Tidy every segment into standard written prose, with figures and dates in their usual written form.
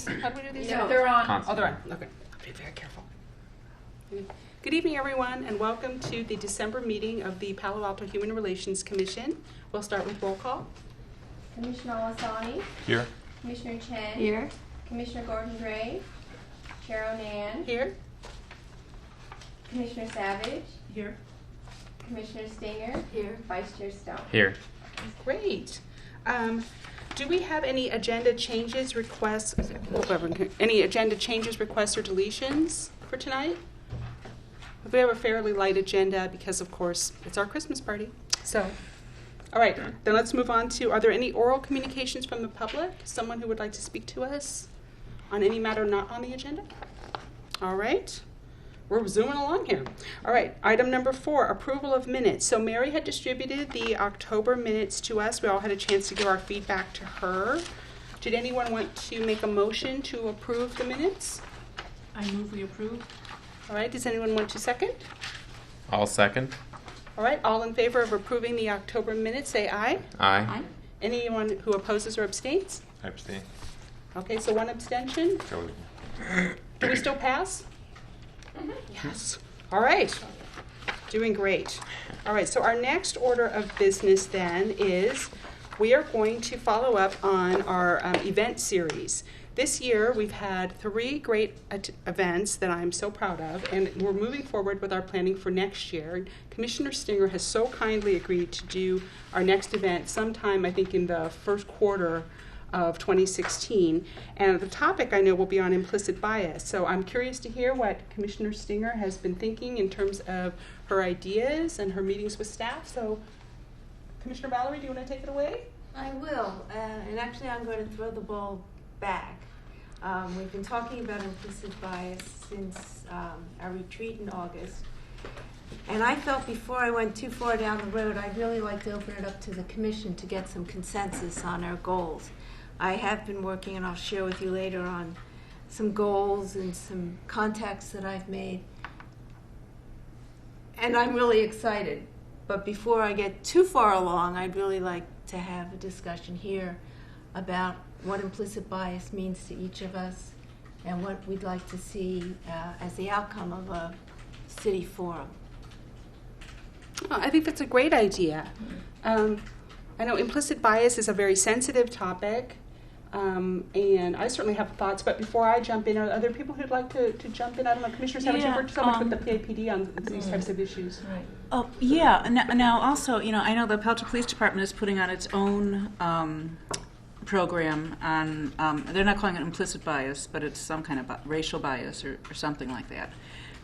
these? How do we do these? No, they're on. Oh, they're on. Okay. I'll be very careful. Good evening, everyone, and welcome to the December meeting of the Palo Alto Human Relations Commission. We'll start with roll call. Commissioner Alasani. Here. Commissioner Chen. Here. Commissioner Gordon Gray. Chair Onan. Here. Commissioner Savage. Here. Commissioner Stinger. Here. Vice Chair Stone. Here. Great. Do we have any agenda changes, requests, any agenda changes, requests, or deletions for tonight? We have a fairly light agenda because, of course, it's our Christmas party. So, all right, then let's move on to, are there any oral communications from the public? Someone who would like to speak to us on any matter not on the agenda? All right. We're zooming along here. All right, item number 4, approval of minutes. So Mary had distributed the October minutes to us. We all had a chance to give our feedback to her. Did anyone want to make a motion to approve the minutes? I move we approve. All right, does anyone want to second? I'll second. All right, all in favor of approving the October minutes, say aye. Aye. Anyone who opposes or abstains? I abstain. Okay, so one abstention. Go with Do we still pass? Yes. All right. Doing great. All right, so our next order of business then is we are going to follow up on our event series. This year we've had 3 great events that I'm so proud of, and we're moving forward with our planning for next year. Commissioner Stinger has so kindly agreed to do our next event sometime, I think, in the first quarter of 2016, and the topic I know will be on implicit bias. So I'm curious to hear what Commissioner Stinger has been thinking in terms of her ideas and her meetings with staff. So Commissioner Valerie, do you want to take it away? I will, and actually I'm going to throw the ball back. We've been talking about implicit bias since our retreat in August, and I felt before I went too far down the road, I'd really like to open it up to the Commission to get some consensus on our goals. I have been working, and I'll share with you later, on some goals and some contacts that I've made. And I'm really excited. But before I get too far along, I'd really like to have a discussion here about what implicit bias means to each of us and what we'd like to see as the outcome of a city forum. Oh, I think that's a great idea. I know implicit bias is a very sensitive topic, and I certainly have thoughts, but before I jump in, are there people who'd like to jump in? I don't know, Commissioner Savage, you've worked so much with the PAPD on these types of issues. Right. Oh, yeah. Now also, I know the Alto Police Department is putting on its own program on, they're not calling it implicit bias, but it's some kind of racial bias or something like that.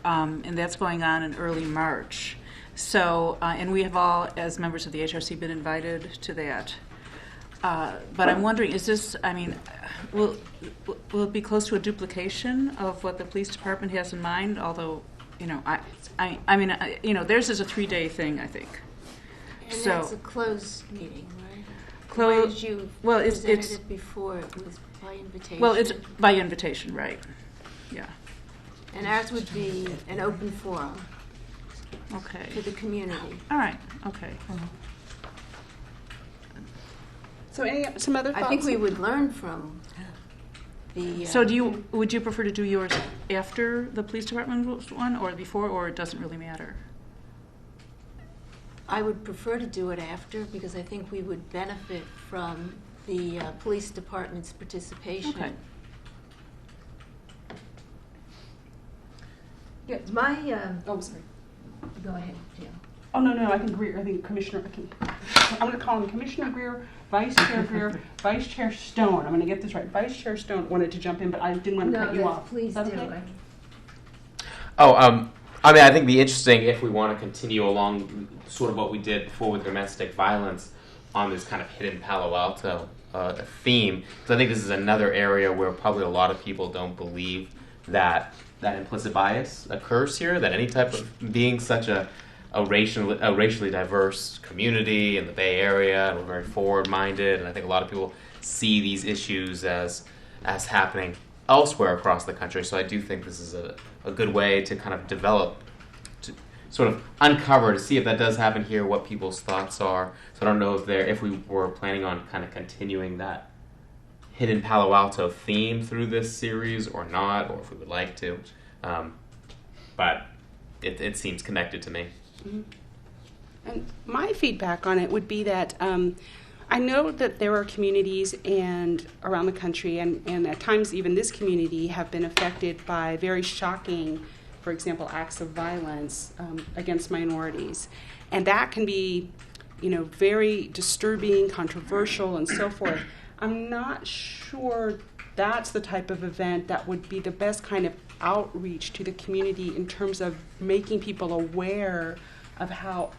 And that's going on in early March. So, and we have all, as members of the HRC, been invited to that. But I'm wondering, is this, will it be close to a duplication of what the police department has in mind? Although, theirs is a 3-day thing, I think. And So that's a closed meeting, right? Closed. As you Well, presented it's it before, it was by invitation. well, it's by invitation, right? Yeah. And ours would be an open forum Okay. to the community. All right. Okay. So some other thoughts? I think we would learn from the... So would you prefer to do yours after the police department one, or before, or it doesn't really matter? I would prefer to do it after, because I think we would benefit from the police department's participation. Okay. Yeah, my... Oh, sorry. Go ahead, Jill. Oh, no, I think Greer, I'm going to call him Commissioner Greer, Vice Chair Stone. I'm going to get this right. Vice Chair Stone wanted to jump in, but I didn't want to cut you off. Please Is that do. okay? I think it'd be interesting if we want to continue along sort of what we did before with domestic violence on this kind of hidden Palo Alto theme. Because I think this is another area where probably a lot of people don't believe that implicit bias occurs here, that any type of being such a racially diverse community in the Bay Area, and we're very forward-minded, and I think a lot of people see these issues as happening elsewhere across the country. So I do think this is a good way to kind of develop, to sort of uncover, to see if that does happen here, what people's thoughts are. So I don't know if we were planning on kind of continuing that hidden Palo Alto theme through this series or not, or if we would like to. But it seems connected to me. Mm-hmm. And my feedback on it would be that I know that there are communities and around the country, and at times even this community, have been affected by very shocking, for example, acts of violence against minorities. And that can be, very disturbing, controversial, and so forth. I'm not sure that's the type of event that would be the best kind of outreach to the community in terms of making people aware of how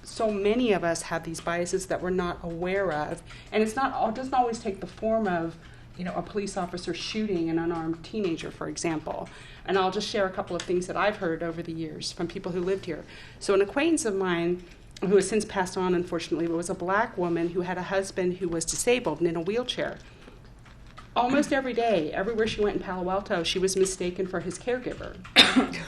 so many of us have these biases that we're not aware of. And it doesn't always take the form of, a police officer shooting an unarmed teenager, for example. And I'll just share a couple of things that I've heard over the years from people who lived here. So an acquaintance of mine, who has since passed on, unfortunately, was a black woman who had a husband who was disabled and in a wheelchair. Almost every day, everywhere she went in Palo Alto, she was mistaken for his caregiver.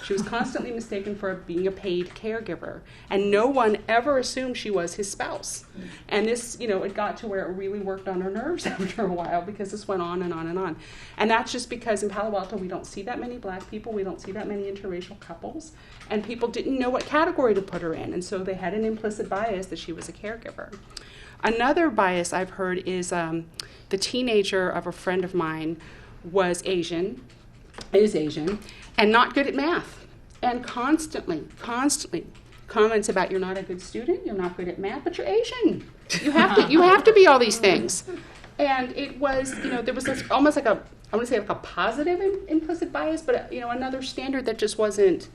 She was constantly mistaken for being a paid caregiver. And no one ever assumed she was his spouse. And this, it got to where it really worked on her nerves after a while, because this went on and on and on. And that's just because in Palo Alto, we don't see that many black people. We don't see that many interracial couples. And people didn't know what category to put her in. And so they had an implicit bias that she was a caregiver. Another bias I've heard is the teenager of a friend of mine is Asian, and not good at math. And constantly comments about, you're not a good student, you're not good at math, but you're Asian. You have to be all these things. And it was, there was this almost like I want to say like a positive implicit bias, but another standard that just wasn't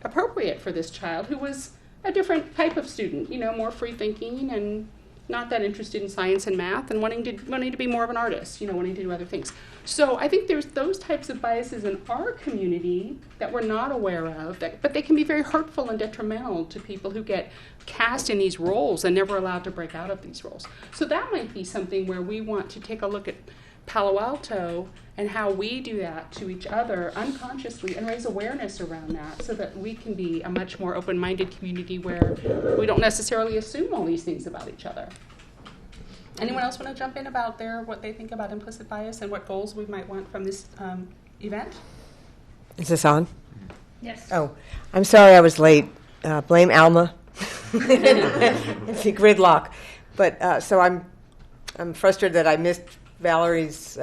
appropriate for this child, who was a different type of student, more free thinking and not that interested in science and math, and wanting to be more of an artist, wanting to do other things. So I think there's those types of biases in our community that we're not aware of, but they can be very hurtful and detrimental to people who get cast in these roles and never allowed to break out of these roles. So that might be something where we want to take a look at Palo Alto and how we do that to each other unconsciously and raise awareness around that, so that we can be a much more open-minded community where we don't necessarily assume all these things about each other. Anyone else want to jump in about what they think about implicit bias and what goals we might want from this event? Is this on? Yes. Oh, I'm sorry I was late. Blame Alma. It's a gridlock. But so I'm frustrated that I missed Valerie's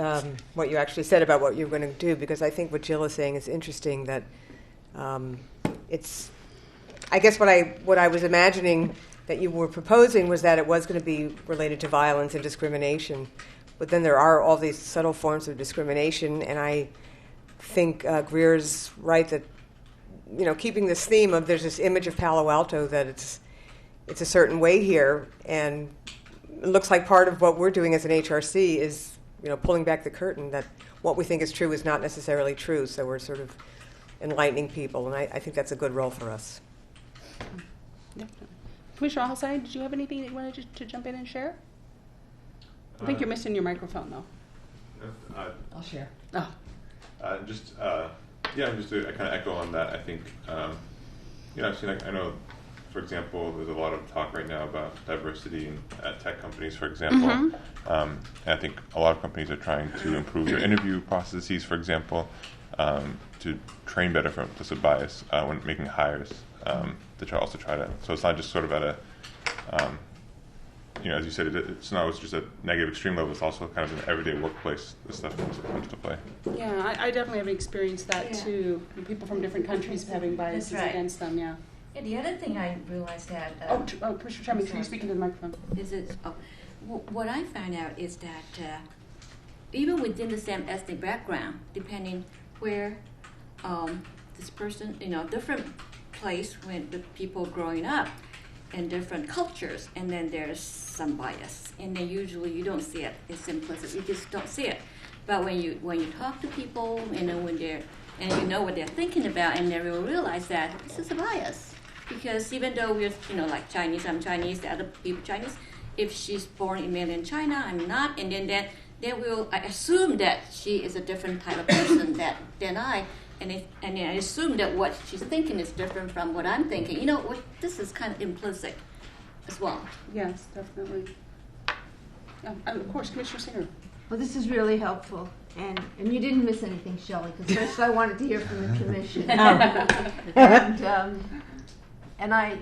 what you actually said about what you were going to do, because I think what Jill is saying is interesting. That it's, I guess what I was imagining that you were proposing was that it was going to be related to violence and discrimination, but then there are all these subtle forms of discrimination, and I think Greer's right that keeping this theme of there's this image of Palo Alto that it's a certain way here, and it looks like part of what we're doing as an HRC is, pulling back the curtain that what we think is true is not necessarily true. So we're sort of enlightening people, and I think that's a good role for us. Definitely. Commissioner Al-Hussein, did you have anything that you wanted to jump in and share? I think you're missing your microphone, though. I'll share. Oh. Just to kind of echo on that, I think, I've seen, I know, for example, there's a lot of talk right now about diversity at tech companies, for example. Mm-hmm. And I think a lot of companies are trying to improve their interview processes, for example, to train better for implicit bias when making hires, to also try to, so it's not just sort of at a, as you said, it's not always just a negative extreme level, it's also kind of an everyday workplace, this stuff comes to play. Yeah, I definitely have experienced that too. People from different countries having biases against them, yeah. Yeah, the other thing I realized that... Commissioner Chapman, can you speak into the microphone? What I found out is that even within the same ethnic background, depending where this person, different place when the people growing up in different cultures, and then there's some bias, and then usually you don't see it. It's implicit. You just don't see it. But when you talk to people, when they're and you know what they're thinking about, and they will realize that this is a bias, because even though we're like Chinese, I'm Chinese, the other people Chinese. If she's born in mainland China, I'm not, and then they will assume that she is a different type of person than I. And I assume that what she's thinking is different from what I'm thinking. This is kind of implicit as well. Yes, definitely. Of course, Commissioner Singer. Well, this is really helpful, and you didn't miss anything, Shelley, because first I wanted to hear from the commission. And I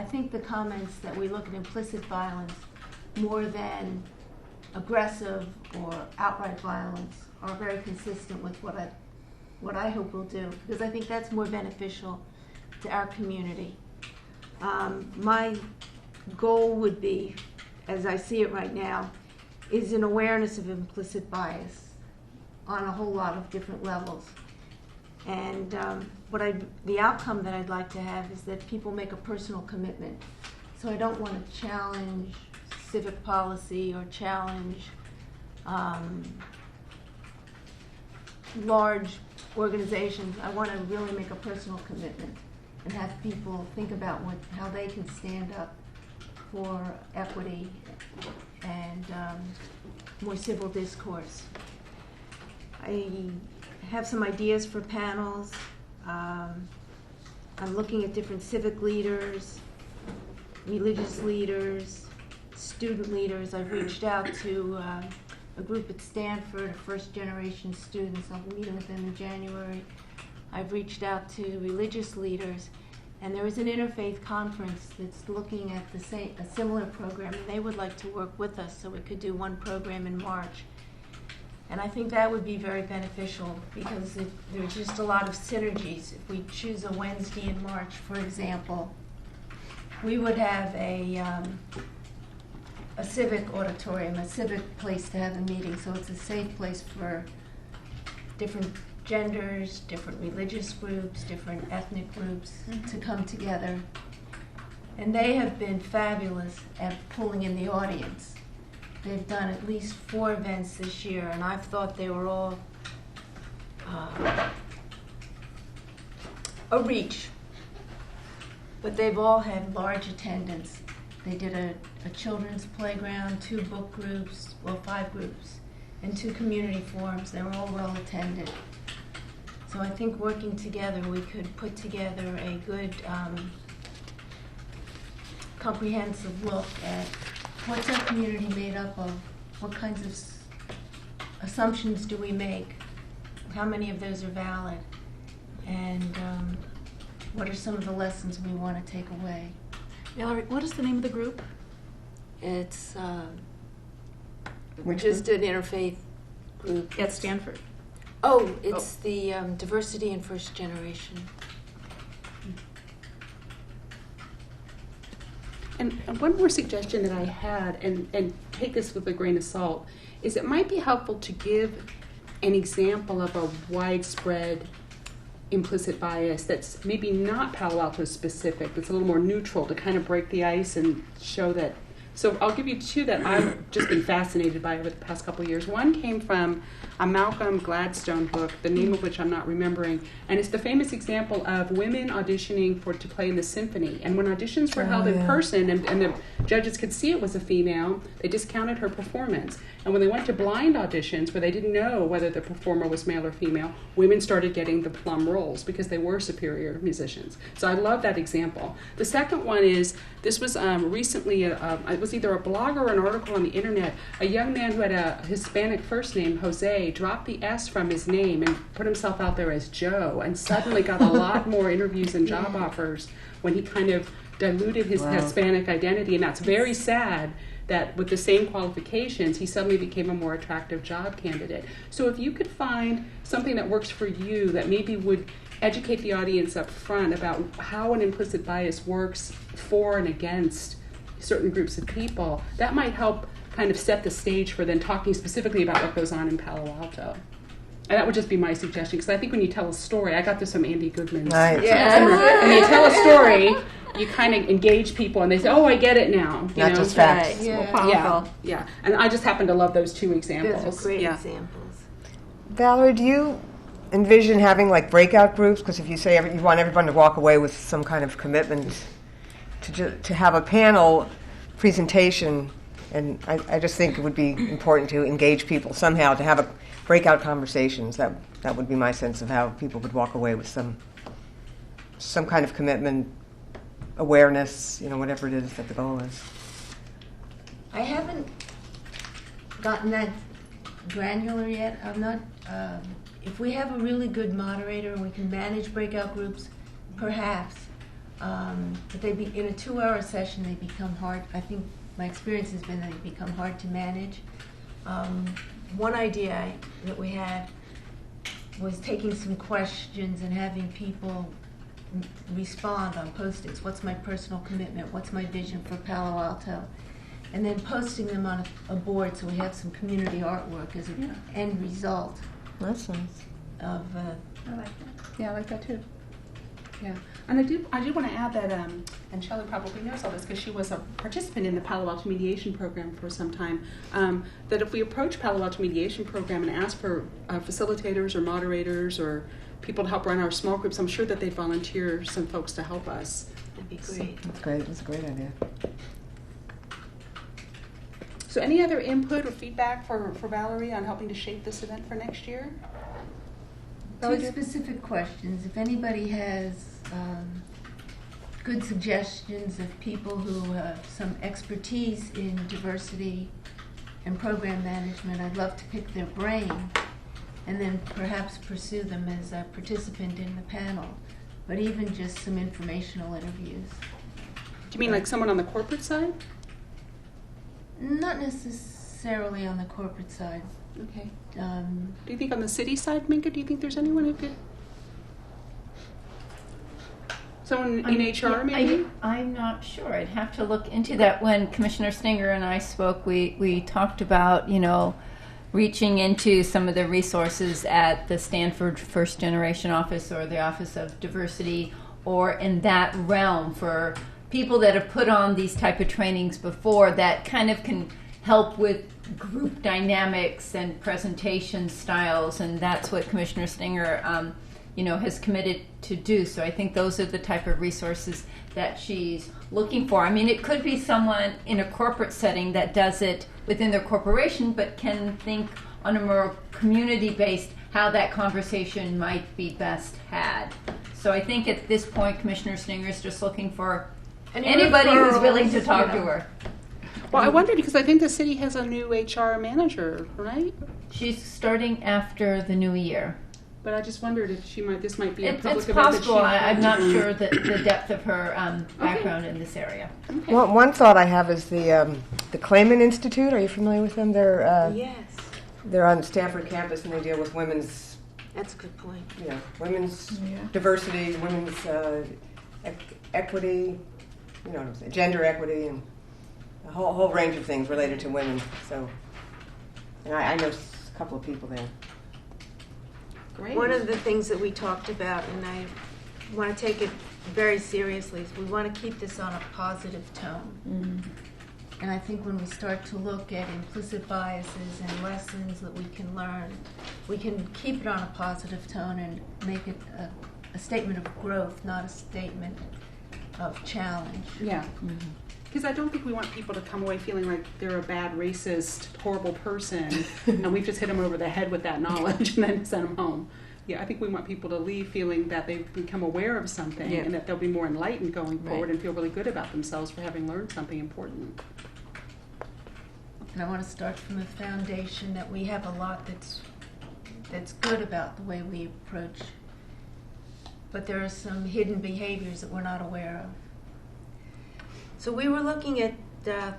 think the comments that we look at implicit violence more than aggressive or outright violence are very consistent with what I hope we'll do, because I think that's more beneficial to our community. My goal would be, as I see it right now, is an awareness of implicit bias on a whole lot of different levels. And the outcome that I'd like to have is that people make a personal commitment. So I don't want to challenge civic policy or challenge large organizations. I want to really make a personal commitment and have people think about how they can stand up for equity and more civil discourse. I have some ideas for panels. I'm looking at different civic leaders, religious leaders, student leaders. I've reached out to a group at Stanford, first-generation students. I'll be meeting with them in January. I've reached out to religious leaders, and there is an interfaith conference that's looking at a similar program, and they would like to work with us so we could do one program in March. And I think that would be very beneficial because there's just a lot of synergies. If we choose a Wednesday in March, for example, we would have a civic auditorium, a civic place to have a meeting, so it's a safe place for different genders, different religious groups, different ethnic groups to come together. And they have been fabulous at pulling in the audience. They've done at least 4 events this year, and I've thought they were all a reach. But they've all had large attendance. They did a children's playground, 2 book groups, 5 groups, and 2 community forums. They were all well attended. So I think working together, we could put together a good comprehensive look at what's our community made up of, what kinds of assumptions do we make, how many of those are valid, and what are some of the lessons we want to take away. Valerie, what is the name of the group? It's Which just an interfaith group. At Stanford. Oh, it's the diversity in first generation. And one more suggestion that I had, and take this with a grain of salt, is it might be helpful to give an example of a widespread implicit bias that's maybe not Palo Alto specific, that's a little more neutral to kind of break the ice and show that. So I'll give you 2 that I've just been fascinated by over the past couple of years. One came from a Malcolm Gladstone book, the name of which I'm not remembering, and it's the famous example of women auditioning to play in the symphony. And when auditions were held in person and the judges could see it was a female, they discounted her performance. And when they went to blind auditions where they didn't know whether the performer was male or female, women started getting the plum roles because they were superior musicians. So I love that example. The second one is, this was recently, it was either a blog or an article on the internet. A young man who had a Hispanic first name, Jose, dropped the S from his name and put himself out there as Joe, and suddenly got a lot more interviews and job offers when he kind of diluted his Hispanic identity. And that's very sad that with the same qualifications, he suddenly became a more attractive job candidate. So if you could find something that works for you that maybe would educate the audience up front about how an implicit bias works for and against certain groups of people, that might help kind of set the stage for then talking specifically about what goes on in Palo Alto. And that would just be my suggestion, because I think when you tell a story, I got this from Andy Goodman's. Nice. When you tell a story, you kind of engage people, and they say, "Oh, I get it now." Not just facts. Yeah. And I just happen to love those 2 examples. Those are great examples. Valerie, do you envision having like breakout groups? Because if you say you want everyone to walk away with some kind of commitment to have a panel presentation, and I just think it would be important to engage people somehow, to have breakout conversations. That would be my sense of how people would walk away with some kind of commitment, awareness, whatever it is that the goal is. I haven't gotten that granular yet. I'm not, if we have a really good moderator and we can manage breakout groups, perhaps. But they be, in a 2-hour session, they become hard. I think my experience has been that they become hard to manage. One idea that we had was taking some questions and having people respond on Post-its. What's my personal commitment? What's my vision for Palo Alto? And then posting them on a board so we have some community artwork as an end result That's nice. of. I like that. Yeah, I like that too. Yeah, and I do want to add that, and Shelley probably knows all this because she was a participant in the Palo Alto mediation program for some time, that if we approach Palo Alto mediation program and ask for facilitators or moderators or people to help run our small groups, I'm sure that they'd volunteer some folks to help us. That'd be great. That's great. That's a great idea. So any other input or feedback for Valerie on helping to shape this event for next year? 2 specific questions. If anybody has good suggestions of people who have some expertise in diversity and program management, I'd love to pick their brain and then perhaps pursue them as a participant in the panel. But even just some informational interviews. Do you mean like someone on the corporate side? Not necessarily on the corporate side. Okay. Do you think on the city side, Minka, do you think there's anyone who could? Someone in HR maybe? I'm not sure. I'd have to look into that. When Commissioner Stinger and I spoke, we talked about, reaching into some of the resources at the Stanford First Generation Office or the Office of Diversity, or in that realm for people that have put on these type of trainings before that kind of can help with group dynamics and presentation styles, and that's what Commissioner Stinger has committed to do. So I think those are the type of resources that she's looking for. I mean, it could be someone in a corporate setting that does it within their corporation, but can think on a more community-based how that conversation might be best had. So I think at this point, Commissioner Stinger is just looking for anybody who's willing to talk to her. Well, I wondered because I think the city has a new HR manager, right? She's starting after the new year. But I just wondered if this might be a public It's event possible. that I'm not sure the depth of her background in this area. Okay. One thought I have is the Clayman Institute. Are you familiar with them? Yes, They're on Stanford campus and they deal with women's, that's a good point. women's diversity, women's equity, you know what I'm saying, gender equity, and a whole range of things related to women. So, and I know a couple of people there. Great. One of the things that we talked about, and I want to take it very seriously, is we want to keep this on a positive tone. Mm-hmm. And I think when we start to look at implicit biases and lessons that we can learn, we can keep it on a positive tone and make it a statement of growth, not a statement of challenge. Yeah. Because I don't think we want people to come away feeling like they're a bad, racist, horrible person, and we've just hit them over the head with that knowledge and then sent them home. Yeah, I think we want people to leave feeling that they've become aware of something and that they'll be more enlightened going forward and feel really good about themselves for having learned something important. And I want to start from a foundation that we have a lot that's good about the way we approach, but there are some hidden behaviors that we're not aware of. So we were looking at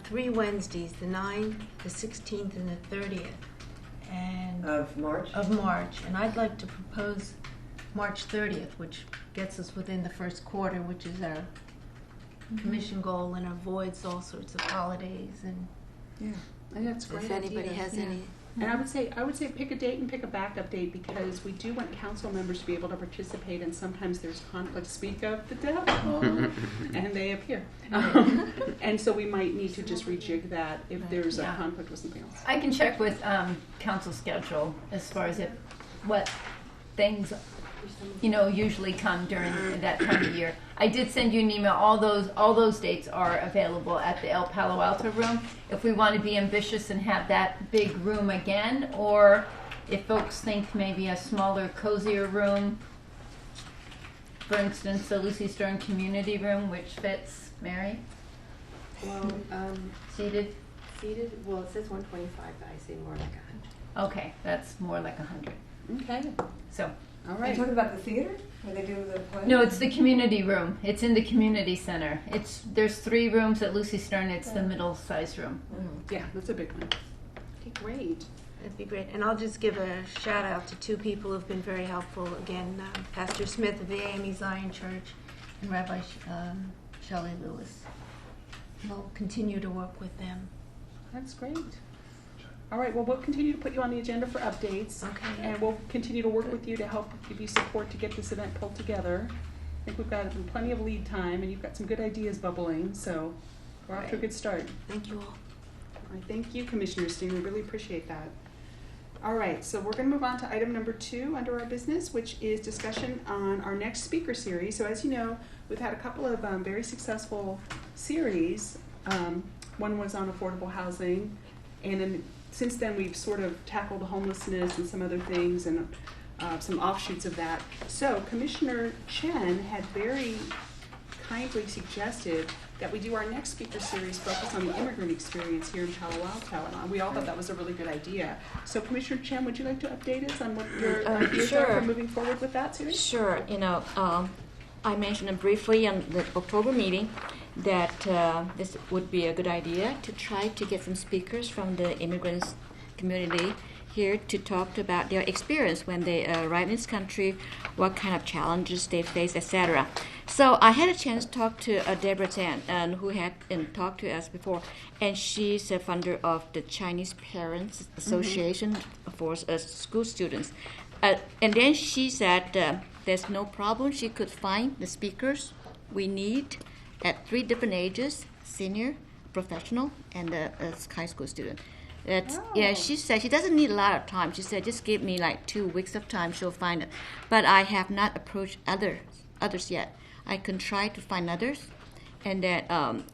3 Wednesdays, the 9th, the 16th, and the 30th. And Of March? Of March. And I'd like to propose March 30th, which gets us within the first quarter, which is our commission goal and avoids all sorts of holidays. And I think that's a great if anybody idea. has any. And I would say pick a date and pick a backup date because we do want council members to be able to participate, and sometimes there's conflict. Speak of the devil, and they appear. And so we might need to just rejig that if there's a conflict with something else. I can check with council schedule as far as what things usually come during that time of year. I did send you an email. All those dates are available at the El Palo Alto room. If we want to be ambitious and have that big room again, or if folks think maybe a smaller, cozier room, for instance, the Lucy Stern Community Room, which fits Mary. Well, Seated. well, it says 125, but I say more like 100. Okay, that's more like 100. Okay. So, All Are you right. talking about the theater where they do the play? no, it's the community room. It's in the community center. There's 3 rooms at Lucy Stern. It's the middle-sized room. Yeah, that's a big one. Okay, great. That'd be great. And I'll just give a shout out to 2 people who've been very helpful. Again, Pastor Smith of the AME Zion Church and Rabbi Shelley Lewis. We'll continue to work with them. That's great. All right, well, we'll continue to put you on the agenda for updates. Okay. And we'll continue to work with you to help give you support to get this event pulled together. I think we've got plenty of lead time, and you've got some good ideas bubbling, so we're off to a good start. Thank you all. All right, thank you, Commissioner Sting. We really appreciate that. All right, so we're going to move on to item number 2 under our business, which is discussion on our next speaker series. So as you know, we've had a couple of very successful series. One was on affordable housing, and then since then we've sort of tackled homelessness and some other things and some offshoots of that. So Commissioner Chen had very kindly suggested that we do our next speaker series focused on the immigrant experience here in Palo Alto, and we all thought that was a really good idea. So Commissioner Chen, would you like to update us on what your ideas are for moving forward with that series? Sure. I mentioned briefly on the October meeting that this would be a good idea to try to get some speakers from the immigrants community here to talk about their experience when they arrive in this country, what kind of challenges they face, etc. So I had a chance to talk to Deborah Tan, who had talked to us before, and she's a founder of the Chinese Parents Association for school students. And then she said there's no problem. She could find the speakers we need at 3 different ages: senior, professional, and a high school student. Yeah, she said she doesn't need a lot of time. She said just give me like 2 weeks of time, she'll find it. But I have not approached others yet. I can try to find others and that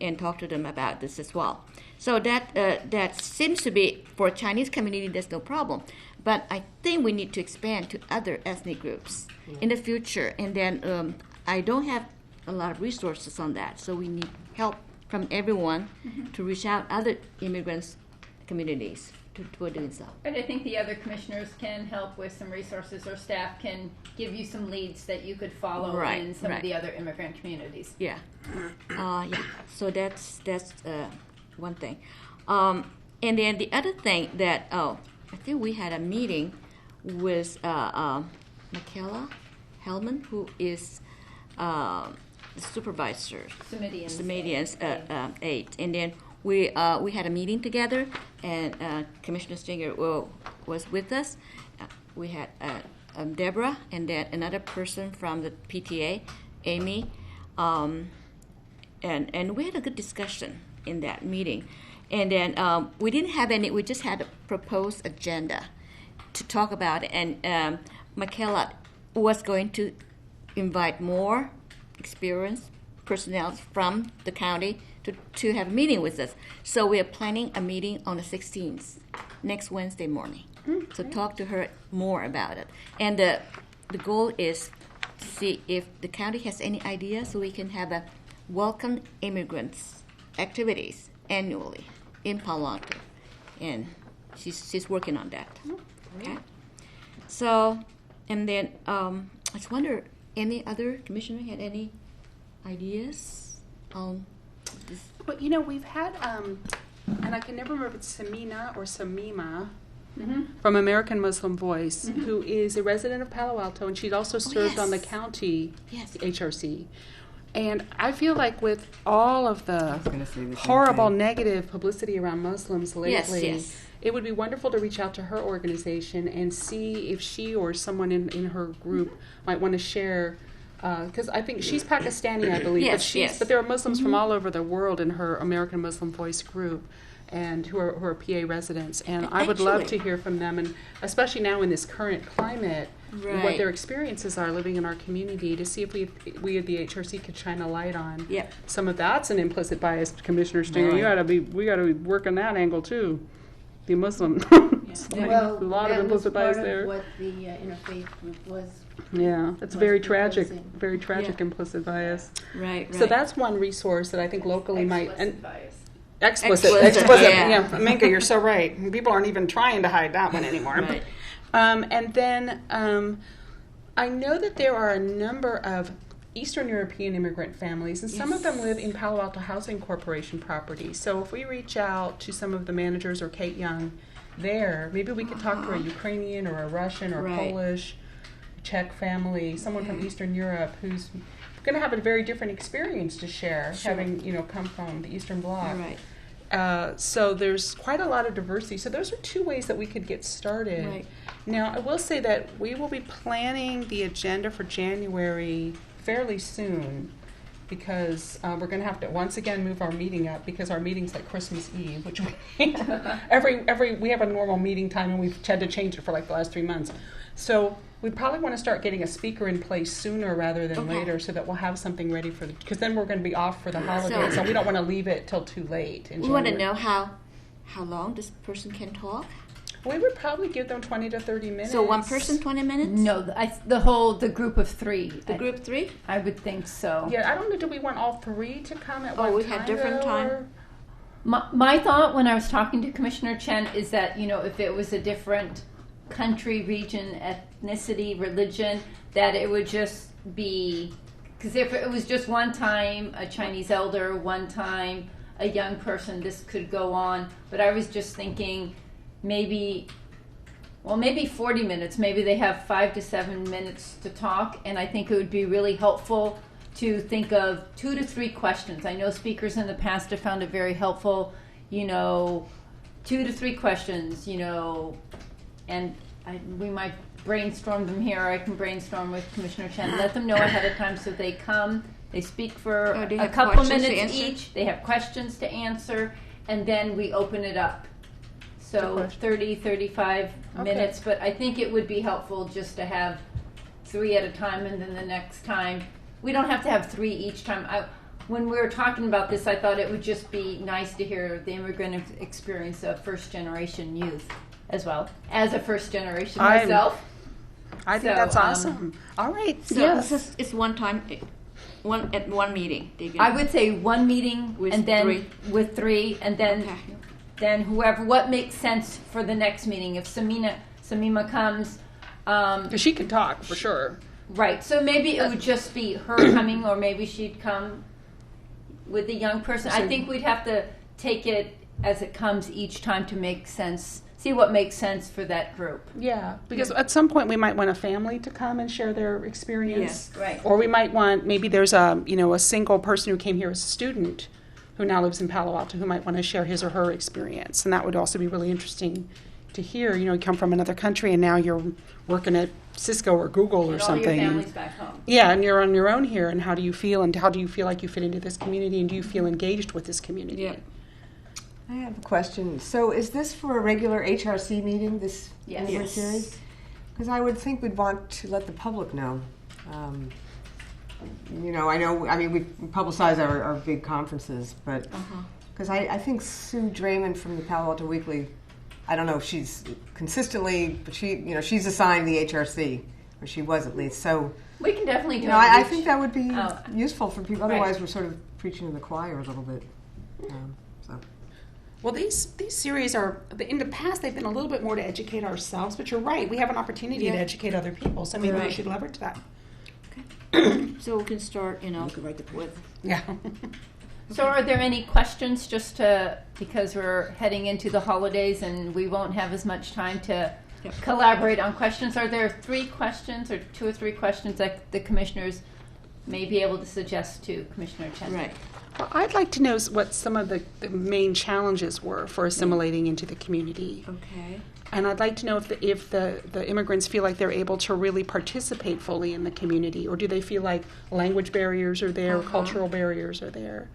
and talk to them about this as well. So that seems to be for Chinese community. There's no problem, but I think we need to expand to other ethnic groups in the future. And then I don't have a lot of resources on that, so we need help from everyone to reach out other immigrants communities to doing so. But I think the other commissioners can help with some resources, or staff can give you some leads that you could follow in some of the other immigrant communities. Yeah, So that's one thing, and then the other thing that I think we had a meeting with Michaela Hellman, who is the supervisor, Sumedian's aide, and then we had a meeting together, and Commissioner Stinger was with us. We had Deborah, and then another person from the PTA, Amy, and we had a good discussion in that meeting. And then we didn't have any. We just had a proposed agenda to talk about it, and Michaela was going to invite more experienced personnel from the county to have a meeting with us. So we are planning a meeting on the 16th, next Wednesday morning. So talk to her more about it. And the goal is to see if the county has any ideas so we can have a welcome immigrants activities annually in Palo Alto. And she's working on that. Okay. So, and then I just wonder, any other commissioner had any ideas on this? Well, we've had, and I can never remember if it's Samina or Samima from American Muslim Voice, who is a resident of Palo Alto, and she'd also served on the county HRC. And I feel like with all of the horrible negative publicity around Muslims lately, it would be wonderful to reach out to her organization and see if she or someone in her group might want to share. Because I think she's Pakistani, I believe, but there are Muslims from all over the world in her American Muslim Voice group, and who are PA residents. And I would love to hear from them, and especially now in this current climate, what their experiences are living in our community, to see if we at the HRC could shine a light on some of that's an implicit bias, Commissioner Stinger. We got to work on that angle too. The Muslim, Well, a lot of that was implicit bias part there. of what the interfaith group was. Yeah, that's was very tragic, proposing. very tragic implicit bias. Right. So that's one resource that I think locally might, and bias. Explicit. Yeah. Yeah, Minka, you're so right. People aren't even trying to hide that one anymore. Right. And then I know that there are a number of Eastern European immigrant families, and some of them live in Palo Alto Housing Corporation property. So if we reach out to some of the managers or Kate Young there, maybe we could talk to a Ukrainian or a Russian or Right. Polish, Czech family, someone from Eastern Europe who's going to have a very different experience to share, having come from the Eastern Bloc. Right. So there's quite a lot of diversity. So those are two ways that we could get started. Right. Now, I will say that we will be planning the agenda for January fairly soon because we're going to have to once again move our meeting up because our meeting's like Christmas Eve, which we we have a normal meeting time and we've had to change it for like the last 3 months. So we probably want to start getting a speaker in place sooner rather than later so that we'll have something ready for because then we're going to be off for the holidays. So we don't want to leave it till too late. We want to know how long this person can talk. We would probably give them 20 to 30 minutes. So one person, 20 minutes? No, the group of three. The group 3? I would think so. Yeah, I don't know. Do we want all 3 to come at one time? We had different though, time. or- My thought when I was talking to Commissioner Chen is that, if it was a different country, region, ethnicity, religion, that it would just be, because if it was just one time a Chinese elder, one time a young person, this could go on. But I was just thinking maybe 40 minutes. Maybe they have 5 to 7 minutes to talk, and I think it would be really helpful to think of 2 to 3 questions. I know speakers in the past have found it very helpful, 2 to 3 questions, and we might brainstorm them here. I can brainstorm with Commissioner Chen. Let them know ahead of time so they come. They speak for they a have couple questions to minutes answer? each. They have questions to answer, and then we open it up. So 30, 35 minutes, but I think it would be helpful just to have 3 at a time, and then the next time, we don't have to have 3 each time. When we were talking about this, I thought it would just be nice to hear the immigrant experience of first-generation youth as well, as a first-generation myself. I think that's awesome. All right. So it's one time, one meeting. I would say one meeting With and then 3. with 3, and then then what makes sense for the next meeting. If Samima comes, Because she can talk for sure. right? So maybe it would just be her coming, or maybe she'd come with a young person. I think we'd have to take it as it comes each time to make sense. See what makes sense for that group. Yeah, because at some point we might want a family to come and share their experience. Yes, right. Or we might want, maybe there's a single person who came here as a student who now lives in Palo Alto who might want to share his or her experience. And that would also be really interesting to hear. You come from another country and now you're working at Cisco or Google or And all something. your family's back home. Yeah, and you're on your own here, and how do you feel, and how do you feel like you fit into this community, and do you feel engaged with this community? Yeah. I have a question. So is this for a regular HRC meeting, this Yes. immigrant Yes. series? Because I would think we'd want to let the public know. We publicize our big conferences, but because I think Sue Draymond from the Palo Alto Weekly, I don't know if she's consistently, but she's assigned the HRC, or she was at least. So We can definitely do I it. think that would be Oh. useful for people. Right. Otherwise, we're sort of preaching to the choir a little bit. So. Well, these series are, in the past, they've been a little bit more to educate ourselves, but you're right, we have an opportunity to educate other people, so maybe we Right. should leverage that. So we can start, with. Yeah. So are there any questions because we're heading into the holidays and we won't have as much time to collaborate on questions? Are there 3 questions or 2 or 3 questions that the commissioners may be able to suggest to Commissioner Chen? Right. Well, I'd like to know what some of the main challenges were for assimilating into the community. Okay. And I'd like to know if the immigrants feel like they're able to really participate fully in the community, or do they feel like language barriers are there, cultural barriers are there?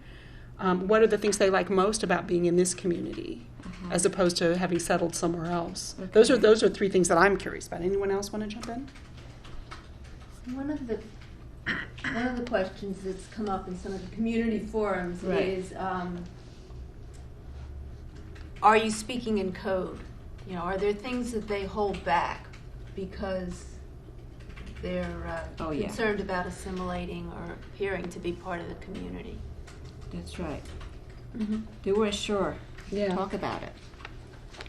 What are the things they like most about being in this community, as opposed to having settled somewhere else? Okay. Those are 3 things that I'm curious about. Anyone else want to jump in? One of the questions that's come up in some of the community forums Right. is, are you speaking in code? Are there things that they hold back because they're concerned about assimilating or appearing to be part of the community? That's right. They weren't sure. Yeah. Talk about it.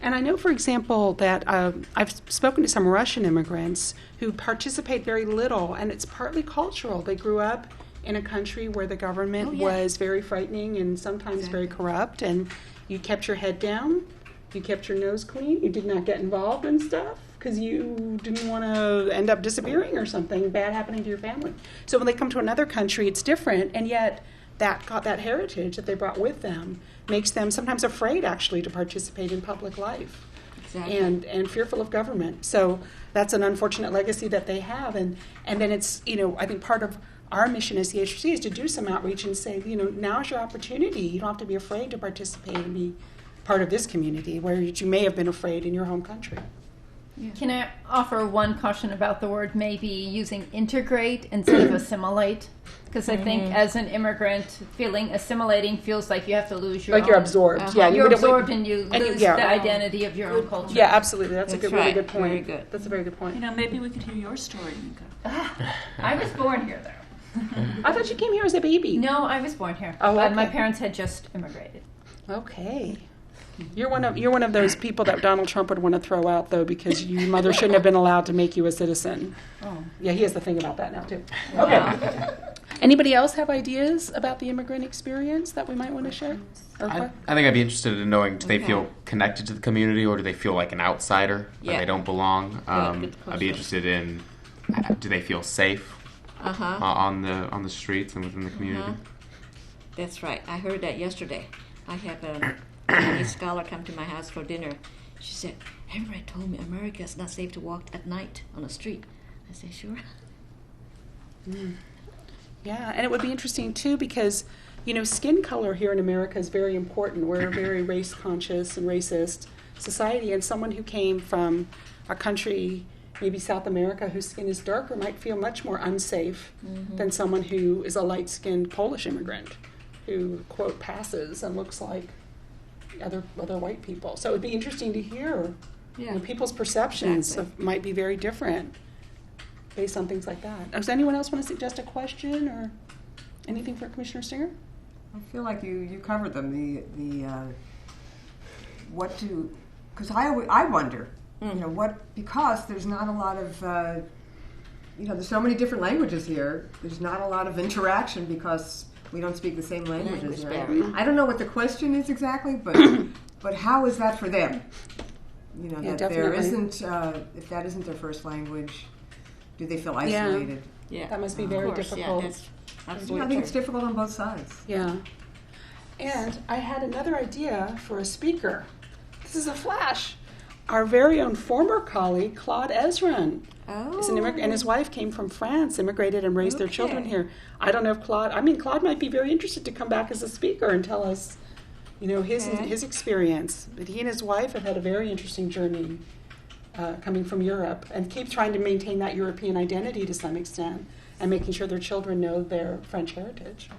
And I know, for example, that I've spoken to some Russian immigrants who participate very little, and it's partly cultural. They grew up in a country where the government was very frightening and sometimes very corrupt, and you kept your head down, you kept your nose clean, you did not get involved in stuff because you didn't want to end up disappearing or something bad happening to your family. So when they come to another country, it's different, and yet that heritage that they brought with them makes them sometimes afraid actually to participate in public life. Exactly. And fearful of government. So that's an unfortunate legacy that they have. And then it's, I think part of our mission as the HRC is to do some outreach and say, now's your opportunity. You don't have to be afraid to participate and be part of this community where you may have been afraid in your home country. Can I offer one caution about the word maybe using integrate instead of assimilate? Because I think as an immigrant, assimilating feels like you have to lose your like own. you're absorbed. Yeah, You're absorbed and you lose yeah. the identity of your own culture. Yeah, absolutely. That's a That's good, really right. good point. Very good. That's a very good point. Maybe we could hear your story, Nika. I was born here, though. I thought you came here as a baby. No, I was born here. Oh, But my okay. parents had just immigrated. Okay. You're one of those people that Donald Trump would want to throw out, though, because your mother shouldn't have been allowed to make you a citizen. Oh. Yeah, he has the thing about that now, too. Okay. Anybody else have ideas about the immigrant experience that we might want to share? I think I'd be interested in knowing, do they feel connected to the community or do they feel like an outsider, or they don't belong? Good I'd be interested in, do they feel safe on the streets and within the community? That's right. I heard that yesterday. I have a Chinese scholar come to my house for dinner. She said, everybody told me America is not safe to walk at night on the street. I said, sure. Yeah, and it would be interesting, too, because, skin color here in America is very important. We're a very race-conscious and racist society, and someone who came from a country, maybe South America, whose skin is darker might feel much more unsafe than someone who is a light-skinned Polish immigrant who, quote, passes and looks like other white people. So it would be interesting to hear people's perceptions might be very different based on things like that. Does anyone else want to suggest a question or anything for Commissioner Stinger? I feel like you covered them. Because I wonder, because there's not a lot of, there's so many different languages here. There's not a lot of interaction because we don't speak the same languages. Right? I don't know what the question is exactly, but how is that for them? That there isn't, if that isn't their first language, do they feel isolated? Yeah. That must be very difficult. Yeah, that's I absolutely think it's true. difficult on both sides. Yeah. And I had another idea for a speaker. This is a flash. Our very own former colleague, Claude Ezrin, is an immigrant, and his wife came from France, immigrated and raised their children here. I don't know if Claude might be very interested to come back as a speaker and tell us, his experience. But he and his wife have had a very interesting journey coming from Europe and keep trying to maintain that European identity to some extent and making sure their children know their French heritage.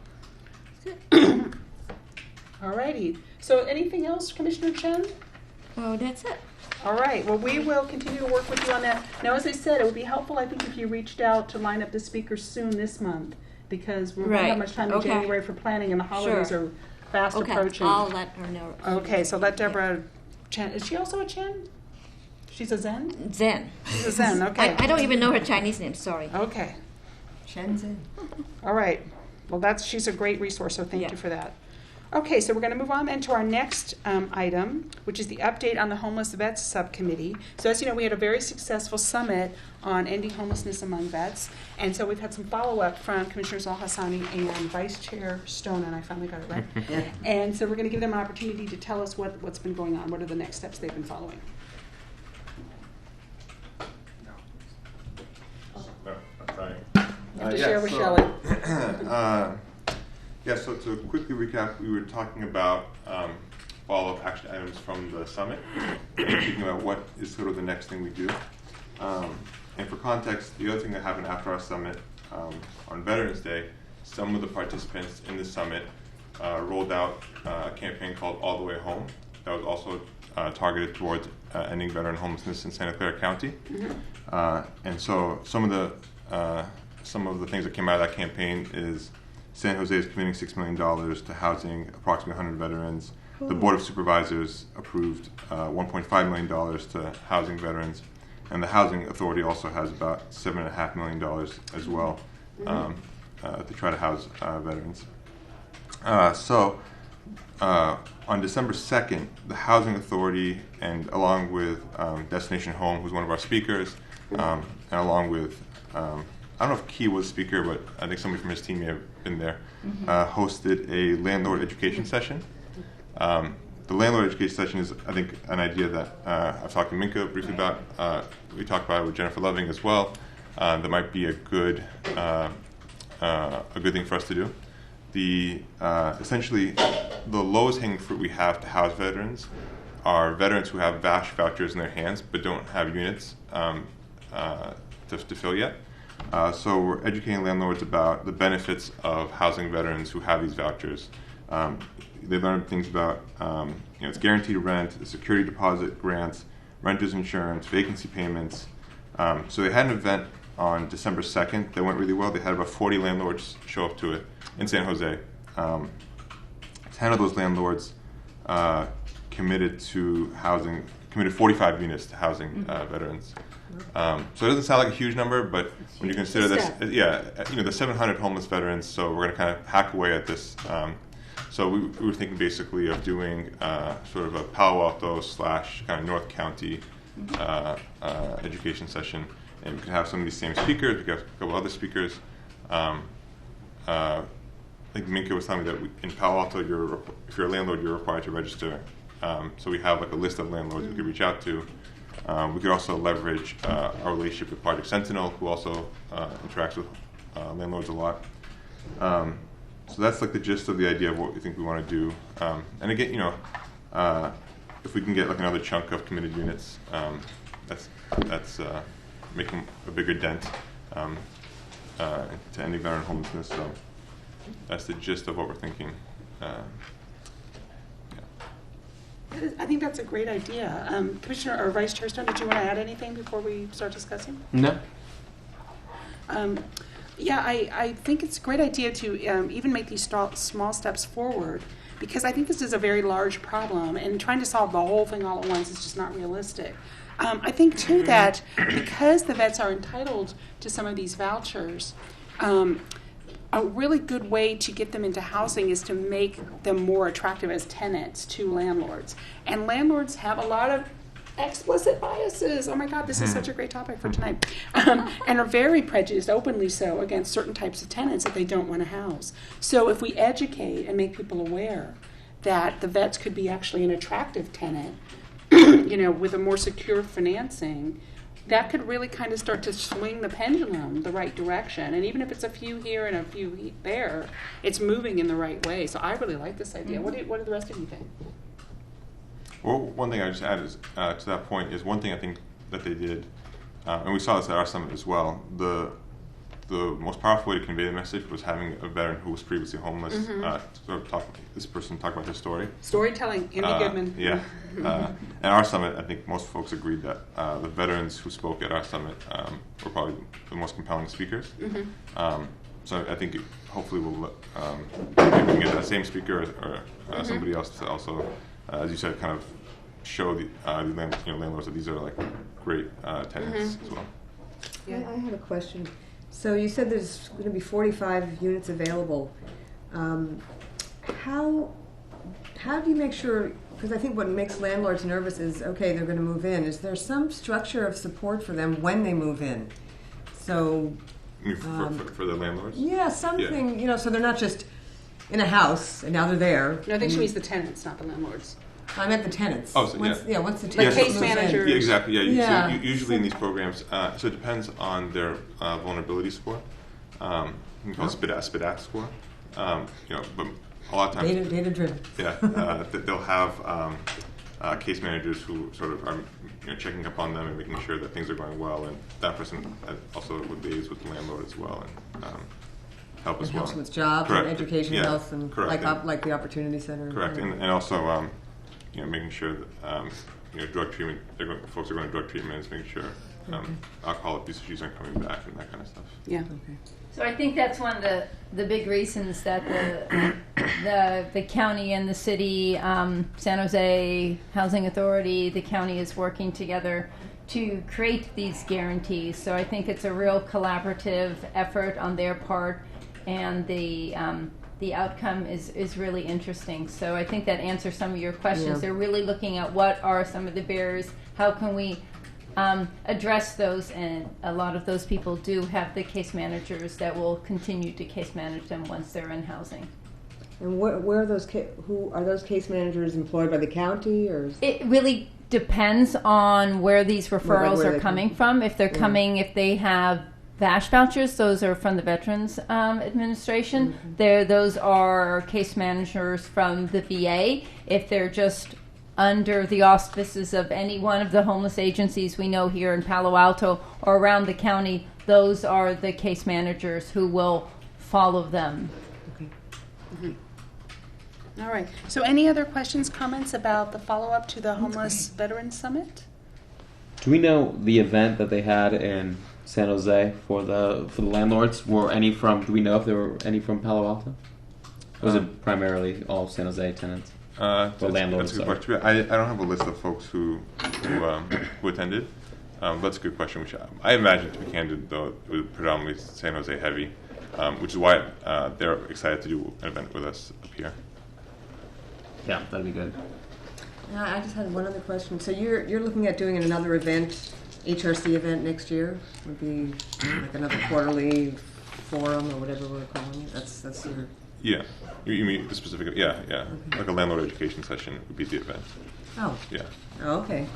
All righty. So anything else, Commissioner Chen? Oh, that's it. All right. Well, we will continue to work with you on that. Now, as I said, it would be helpful, I think, if you reached out to line up the speakers soon this month because we won't have much time in January for planning and the holidays are fast approaching. I'll let her know. Okay, so let Deborah Chen. Is she also a Chen? She's a Zen? Zen. She's a Zen, okay. I don't even know her Chinese name, sorry. Okay. Shenzhen. All right. Well, she's a great resource, so thank you for that. Okay, so we're going to move on then to our next item, which is the update on the Homeless Vets Subcommittee. So as you know, we had a very successful summit on ending homelessness among vets, and so we've had some follow-up from Commissioners Al-Hassani and Vice Chair Stone, and I finally got it right. And so we're going to give them an opportunity to tell us what's been going on, what are the next steps they've been following. No, I'm trying. You have to share with Shelley. So to quickly recap, we were talking about follow-up action items from the summit, and thinking about what is sort of the next thing we do. And for context, the other thing that happened after our summit, on Veterans Day, some of the participants in the summit rolled out a campaign called All the Way Home that was also targeted towards ending veteran homelessness in Santa Clara County. And so some of the things that came out of that campaign is San Jose is committing $6 million to housing approximately 100 veterans. The Board of Supervisors approved $1.5 million to housing veterans. And the Housing Authority also has about $7.5 million as well to try to house veterans. On December 2nd, the Housing Authority, and along with Destination Home, who's one of our speakers, and along with, I don't know if Key was a speaker, but I think somebody from his team may have been there, hosted a landlord education session. The landlord education session is, I think, an idea that I've talked to Minka briefly about. We talked about it with Jennifer Loving as well. That might be a good thing for us to do. Essentially, the lowest hanging fruit we have to house veterans are veterans who have VASH vouchers in their hands but don't have units to fill yet. So we're educating landlords about the benefits of housing veterans who have these vouchers. They learn things about it's guaranteed rent, the security deposit grants, renter's insurance, vacancy payments. So they had an event on December 2nd that went really well. They had about 40 landlords show up to it in San Jose. 10 of those landlords committed 45 units to housing veterans. So it doesn't sound like a huge number, but when you consider this, the 700 homeless veterans, so we're going to kind of hack away at this. So we were thinking basically of doing sort of a Palo Alto / kind of North County education session, and we could have some of these same speakers. We could have a couple other speakers. I think Minka was telling me that in Palo Alto, if you're a landlord, you're required to register. So we have like a list of landlords we could reach out to. We could also leverage our relationship with Project Sentinel, who also interacts with landlords a lot. So that's like the gist of the idea of what we think we want to do. And again, if we can get like another chunk of committed units, that's making a bigger dent to ending veteran homelessness. So that's the gist of what we're thinking. I think that's a great idea. Commissioner or Vice Chair Stone, did you want to add anything before we start discussing? No. I think it's a great idea to even make these small steps forward, because I think this is a very large problem, and trying to solve the whole thing all at once is just not realistic. I think, too, that because the vets are entitled to some of these vouchers, a really good way to get them into housing is to make them more attractive as tenants to landlords. And landlords have a lot of explicit biases. Oh my God, this is such a great topic for tonight. And are very prejudiced, openly so, against certain types of tenants that they don't want to house. So if we educate and make people aware that the vets could be actually an attractive tenant, with a more secure financing, that could really kind of start to swing the pendulum the right direction. And even if it's a few here and a few there, it's moving in the right way. So I really like this idea. What do the rest of you think? Well, one thing I just add is to that point is one thing I think that they did, and we saw this at our summit as well. The most powerful way to convey the message was having a veteran who was previously homeless sort of talk about his story. Storytelling, Andy Goodman. Yeah. At our summit, I think most folks agreed that the veterans who spoke at our summit were probably the most compelling speakers. So I think hopefully maybe we can get that same speaker or somebody else to also, as you said, kind of show the landlords that these are like great tenants as well. Yeah, I have a question. So you said there's going to be 45 units available. How do you make sure, because I think what makes landlords nervous is, okay, they're going to move in. Is there some structure of support for them when they move in? So... For the landlords? Yeah, something, so they're not just in a house and now they're there. No, I think she means the tenants, not the landlords. I meant the tenants. Oh, so, once the tenants like case managers. Yeah, exactly. Yeah. So usually in these programs, so it depends on their vulnerability score. We call it SPIDAT score. But a lot of times data driven. Yeah, they'll have case managers who sort of are checking up on them and making sure that things are going well, and that person also would liaise with the landlord as well and help as well. Helps with jobs and education, health, and correct. like the Opportunity Center. Correct, and also making sure that drug treatment. Folks are going to drug treatments, making sure alcohol abuse issues aren't coming back and that kind of stuff. Yeah. Okay. So I think that's one of the big reasons that the county and the city, San Jose Housing Authority, the county is working together to create these guarantees. So I think it's a real collaborative effort on their part, and the outcome is really interesting. So I think that answers some of your questions. Yeah. They're really looking at what are some of the barriers, how can we address those, and a lot of those people do have the case managers that will continue to case manage them once they're in housing. And where are those? Who are those case managers employed by the county, or? It really depends on where these referrals where are they coming come from. If they're coming, if they have VASH vouchers, those are from the Veterans Administration. Those are case managers from the VA. If they're just under the auspices of any one of the homeless agencies we know here in Palo Alto or around the county, those are the case managers who will follow them. All right. So any other questions, comments about the follow-up to the Homeless Veterans Summit? Do we know the event that they had in San Jose for the landlords? Were any from? Do we know if there were any from Palo Alto? Or was it primarily all San Jose tenants? That's landlords, a good question. I don't have a list of folks who attended. That's a good question. Which I imagine, to be candid, though, it was predominantly San Jose heavy, which is why they're excited to do an event with us up here. Yeah, that'd be good. I just had one other question. So you're looking at doing another event, HRC event next year? Would be like another quarterly forum or whatever we're calling it. That's your. Yeah, you mean the specific? Yeah. Okay. Like a landlord education session would be the event. Oh. Yeah. Oh, okay.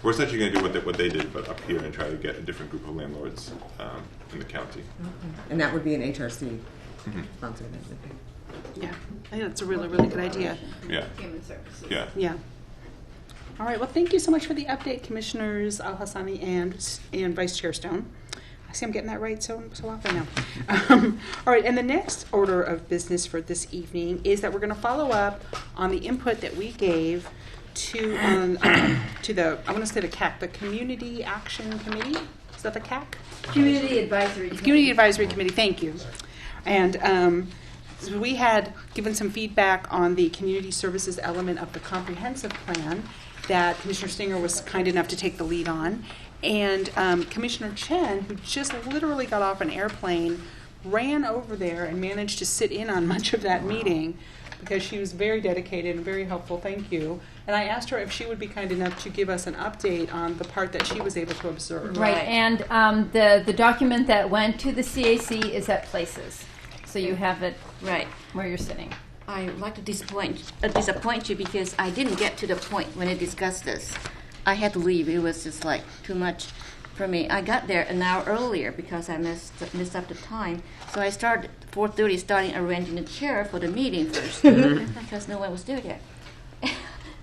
We're essentially going to do what they did, but up here, and try to get a different group of landlords in the county. Okay. And that would be an HRC sponsored event. Okay. Yeah, I think that's a really, really good idea. Yeah. Human services. Yeah. Yeah. All right. Well, thank you so much for the update, Commissioners Al-Hassani and Vice Chair Stone. I see I'm getting that right so often now. All right. And the next order of business for this evening is that we're going to follow up on the input that we gave to the, I want to say the CAC, the Community Action Committee. Is that the CAC? Community Advisory Committee. Community Advisory Committee. Thank you. And so we had given some feedback on the community services element of the comprehensive plan that Commissioner Stinger was kind enough to take the lead on. And Commissioner Chen, who just literally got off an airplane, ran over there and managed to sit in on much of that meeting because she was very dedicated and very helpful. Thank you. And I asked her if she would be kind enough to give us an update on the part that she was able to observe. Right, and the document that went to the CAC is at Places. So you have it Right. where you're sitting. I would like to disappoint you because I didn't get to the point when I discussed this. I had to leave. It was just like too much for me. I got there an hour earlier because I missed up the time. So I started 4:30, starting arranging the chair for the meeting first because no one was there yet.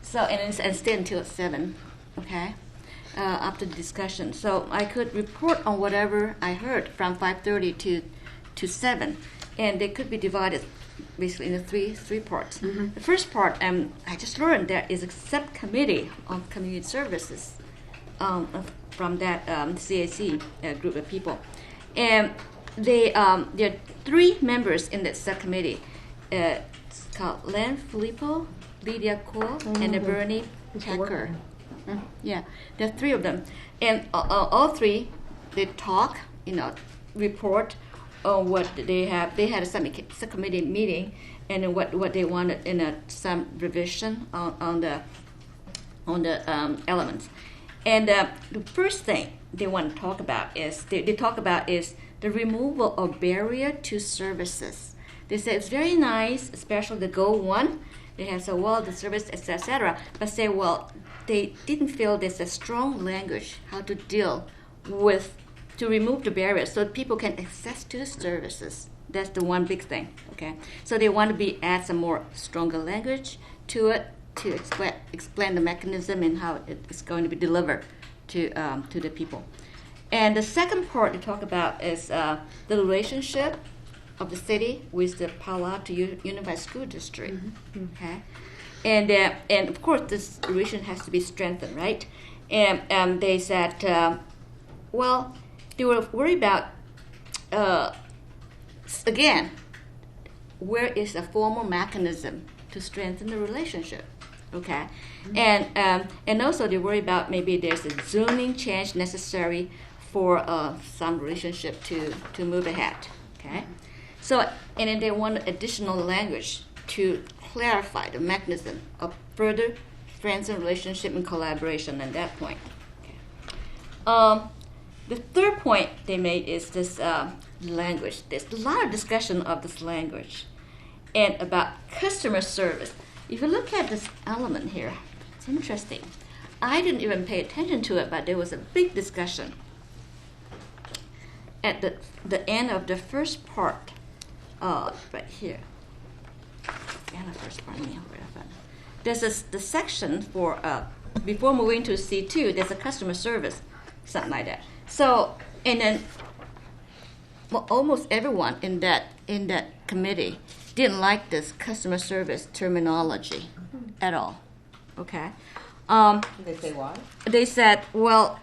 So and stayed until 7. Okay. After the discussion, so I could report on whatever I heard from 5:30 to 7, and they could be divided basically into three parts. The first part, I just learned there is a subcommittee on community services from that CAC group of people, and there are 3 members in that subcommittee. It's called Len Filippo, Lydia Cole, and Bernie Packer. Yeah, there are 3 of them, and all 3 they talk, report on what they have. They had a subcommittee meeting, and what they wanted in some revision on the elements. And the first thing they want to talk about is they talk about is the removal of barrier to services. They say it's very nice, especially the goal 1. They have said, well, the service, etc. But say, well, they didn't feel there's a strong language how to deal with, to remove the barriers so that people can access to the services. That's the one big thing, okay? So they want to add some more stronger language to it to explain the mechanism and how it's going to be delivered to the people. And the second part they talk about is the relationship of the city with the Palo Alto Unified School District, okay? And of course, this relation has to be strengthened, right? And they said, well, they were worried about again, where is a formal mechanism to strengthen the relationship? Okay, and also they worry about maybe there's a zoning change necessary for some relationship to move ahead. Okay, so and then they want additional language to clarify the mechanism of further strengthen relationship and collaboration at that point. Okay. The third point they made is this language. There's a lot of discussion of this language and about customer service. If you look at this element here, it's interesting. I didn't even pay attention to it, but there was a big discussion at the end of the first part, right here. And the first part, there's the section for before moving to C2. There's a customer service, something like that. So and then almost everyone in that committee didn't like this customer service terminology at all. Okay. Did they say why? They said, well,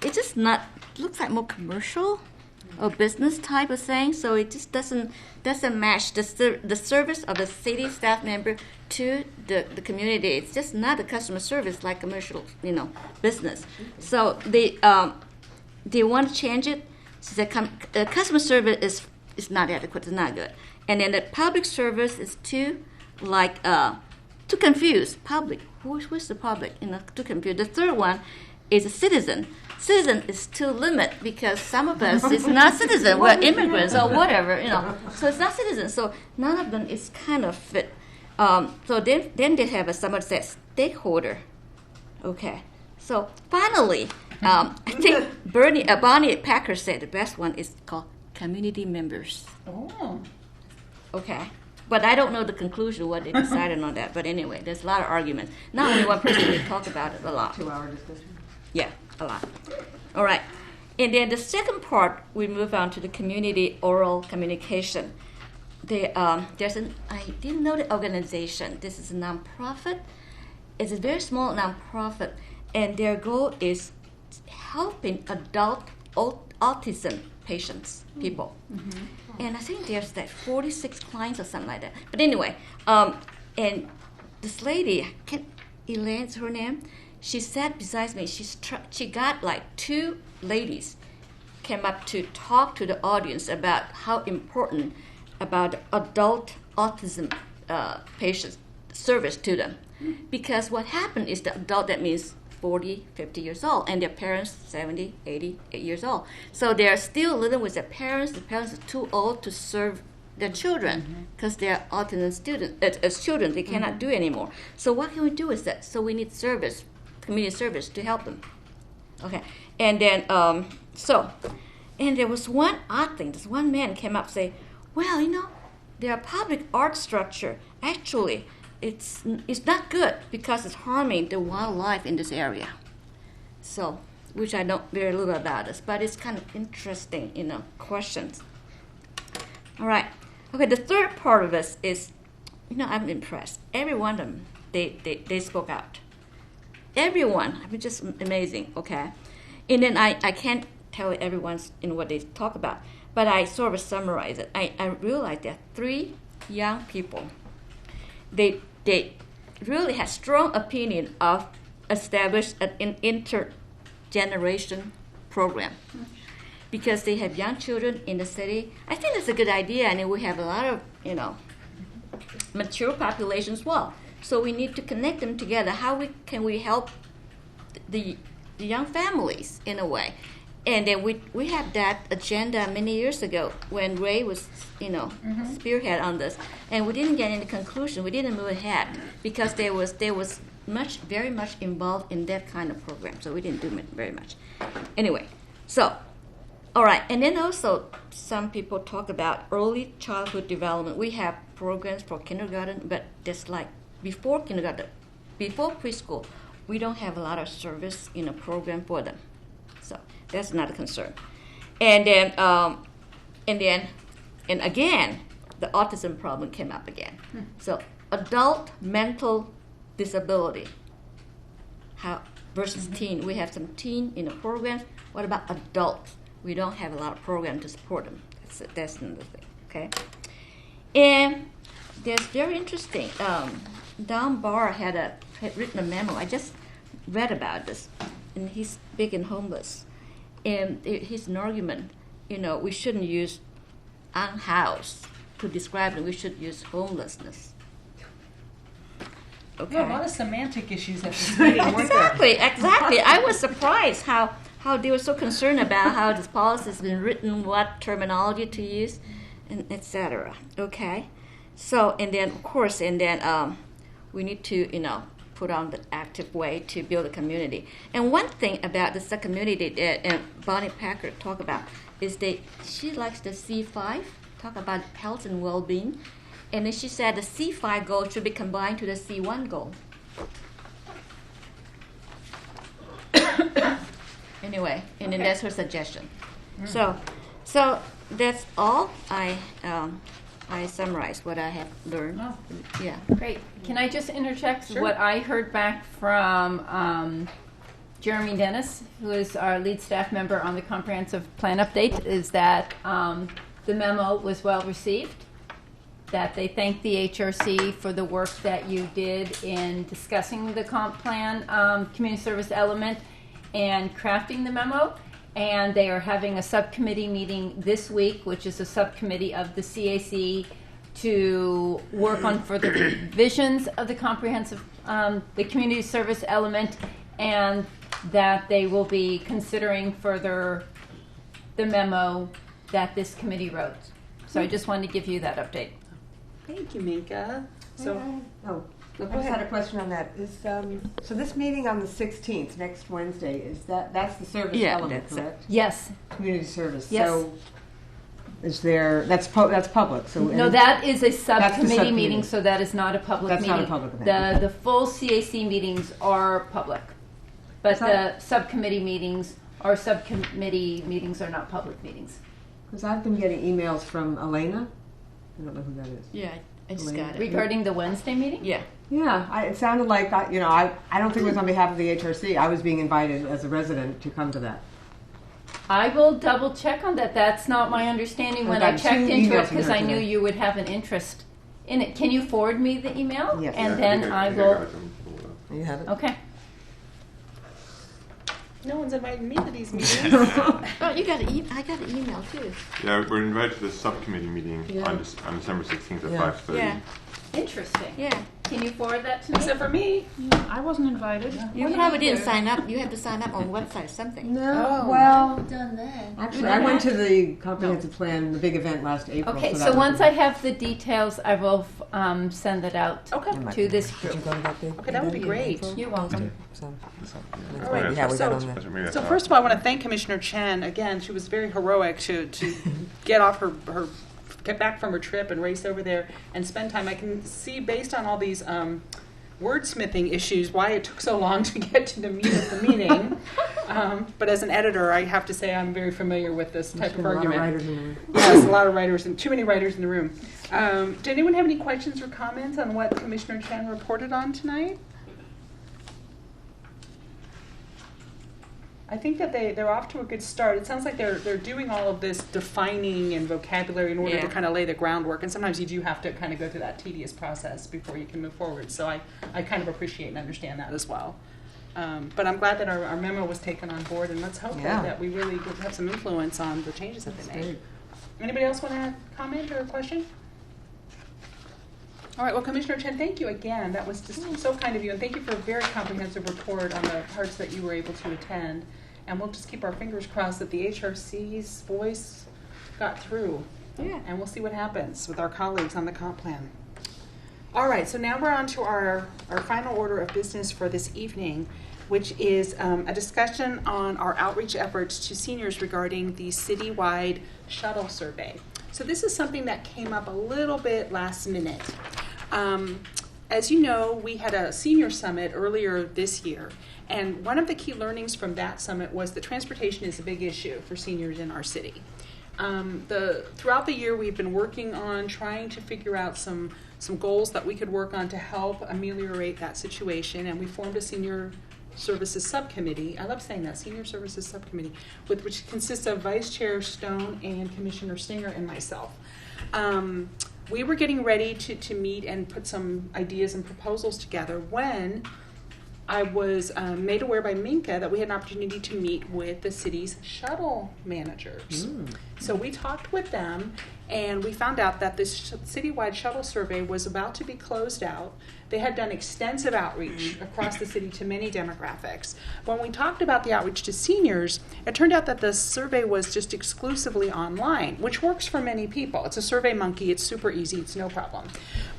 it's just not looks like more commercial or business type of thing, so it just doesn't match the service of the city staff member to the community. It's just not a customer service like commercial, business. So they want to change it. So the customer service is not adequate. It's not good. And then the public service is too confused. Public, who's the public? Too confused. The third one is a citizen. Citizen is too limit because some of us is not citizen. We're immigrants or whatever, So it's not citizen. So none of them is kind of fit. So then they have someone says stakeholder. Okay. So finally, I think Bonnie Packer said the best one is called community members. Oh. Okay. But I don't know the conclusion, what they decided on that. But anyway, there's a lot of arguments. Not only one person, they talk about it a lot. 2-hour discussion? Yeah, a lot. All right. And then the second part, we move on to the community oral communication. I didn't know the organization. This is a nonprofit. It's a very small nonprofit, and their goal is helping adult autism patients, people. Mm-hmm. And I think there's 46 clients or something like that. But anyway, and this lady, Elaine's her name, she sat beside me. She got 2 ladies came up to talk to the audience about how important about adult autism patients service to them. Because what happened is the adult, that means 40, 50 years old, and their parents 70, 80 years old. So they're still living with their parents. The parents are too old to serve their children because they're autism students. As children, they cannot do anymore. So what can we do with that? So we need service, community service, to help them. Okay, and then and there was one odd thing. This one man came up and say, well, their public art structure actually it's not good because it's harming the wildlife in this area. So, which I know very little about this, but it's kind of interesting, questions. All right. Okay, the third part of this is, I'm impressed. Every one of them, they spoke out. Everyone, I mean, just amazing, okay? And then I can't tell everyone's what they talk about, but I sort of summarize it. I realized there are 3 young people. They really had strong opinion of establish an intergeneration program because they have young children in the city. I think that's a good idea, and we have a lot of mature population as well. So we need to connect them together. How can we help the young families in a way? And then we had that agenda many years ago when Ray was, spearhead on this, and we didn't get any conclusion. We didn't move ahead because there was very much involved in that kind of program. So we didn't do very much. Anyway, so all right, and then also some people talk about early childhood development. We have programs for kindergarten, but that's like before kindergarten, before preschool, we don't have a lot of service in a program for them. So that's not a concern. And then, and again, the autism problem came up again. So adult mental disability versus teen. We have some teen in the program. What about adults? We don't have a lot of program to support them. That's another thing. Okay, and there's very interesting. Don Barr had written a memo. I just read about this, and he's big and homeless, and he's an argument. We shouldn't use unhoused to describe it. We should use homelessness. Okay. Yeah, a lot of semantic issues at this meeting, weren't there? Exactly. I was surprised how they were so concerned about how this policy has been written, what terminology to use, and etc. Okay, so and then of course, we need to put on the active way to build a community. And one thing about this community that Bonnie Packer talked about is that she likes the C5, talk about health and well-being, and then she said the C5 goal should be combined to the C1 goal. Anyway, and then that's her suggestion. So that's all I summarized what I have learned. Oh. Yeah. Great. Can I just interject? Sure. What I heard back from Jeremy Dennis, who is our lead staff member on the comprehensive plan update, is that the memo was well received, that they thanked the HRC for the work that you did in discussing the comp plan community service element and crafting the memo. And they are having a subcommittee meeting this week, which is a subcommittee of the CAC to work on further revisions of the comprehensive, the community service element, and that they will be considering further the memo that this committee wrote. So I just wanted to give you that update. Thank you, Minka. So, I just had a question on that. So this meeting on the 16th, next Wednesday, that's the service element, that's it. correct? Yes. Community service. Yes. So is there, that's public, so. No, that is a subcommittee subcommittee. meeting, so that is not a public That's meeting. not a public event. The full CAC meetings are public, but Is that- the subcommittee meetings are not public meetings. Because I've been getting emails from Elena. I don't know who that is. Yeah, I just Elena. got it. Regarding the Wednesday meeting? Yeah. Yeah, it sounded like, I don't think it was on behalf of the HRC. I was being invited as a resident to come to that. I will double check on that. That's not my understanding when I've I got checked two into emails it from because her I knew today. you would have an interest in it. Can you forward me the email? Yes. And then I will. You have it? Okay. no one's invited me to these meetings. Oh, you got I got an email too. Yeah, we're invited to the subcommittee meeting Yeah. on December 16th at Yeah. 5:30. Yeah. Interesting. Yeah. Can you forward that to me? Except for me. I wasn't invited. You probably didn't sign up. You have to sign up on website or something. No, Oh. well, Done that. actually, I went to the comprehensive plan, the big event last April. Okay, that so was once the- I have the details, I will send it out Okay. to this Did group. you go to that big Okay, that would be event in great. April? You're welcome. So, All right, yeah, we so- got on that. Maybe that's So not- first of all, I want to thank Commissioner Chen. Again, she was very heroic to get off get back from her trip and race over there and spend time. I can see based on all these wordsmithing issues why it took so long to get to the meat of the meeting. But as an editor, I have to say I'm very familiar with this type There's of been a lot of argument. writers in the room. Yes, a lot of writers and too many writers in the room. Did anyone have any questions or comments on what Commissioner Chen reported on tonight? I think that they're off to a good start. It sounds like they're doing all of this defining and vocabulary in order to Yeah. kind of lay the groundwork. And sometimes you do have to kind of go through that tedious process before you can move forward. So I kind of appreciate and understand that as well. But I'm glad that our memo was taken on board, and let's hope Yeah. that we really have some influence on the changes that That's they made. great. Anybody else want to comment or question? All right, well, Commissioner Chen, thank you again. That was just so kind of you, and thank you for a very comprehensive report on the parts that you were able to attend. And we'll just keep our fingers crossed that the HRC's voice got through. Yeah. And we'll see what happens with our colleagues on the comp plan. All right, so now we're on to our final order of business for this evening, which is a discussion on our outreach efforts to seniors regarding the citywide shuttle survey. So this is something that came up a little bit last minute. As you know, we had a senior summit earlier this year, and one of the key learnings from that summit was that transportation is a big issue for seniors in our city. Throughout the year, we've been working on trying to figure out some goals that we could work on to help ameliorate that situation, and we formed a senior services subcommittee. I love saying that, senior services subcommittee, which consists of Vice Chair Stone and Commissioner Stinger and myself. we were getting ready to meet and put some ideas and proposals together when I was made aware by Minka that we had an opportunity to meet with the city's shuttle managers. So we talked with them, and we found out that this citywide shuttle survey was about to be closed out. They had done extensive outreach across the city to many demographics. When we talked about the outreach to seniors, it turned out that the survey was just exclusively online, which works for many people. It's a Survey Monkey. It's super easy. It's no problem.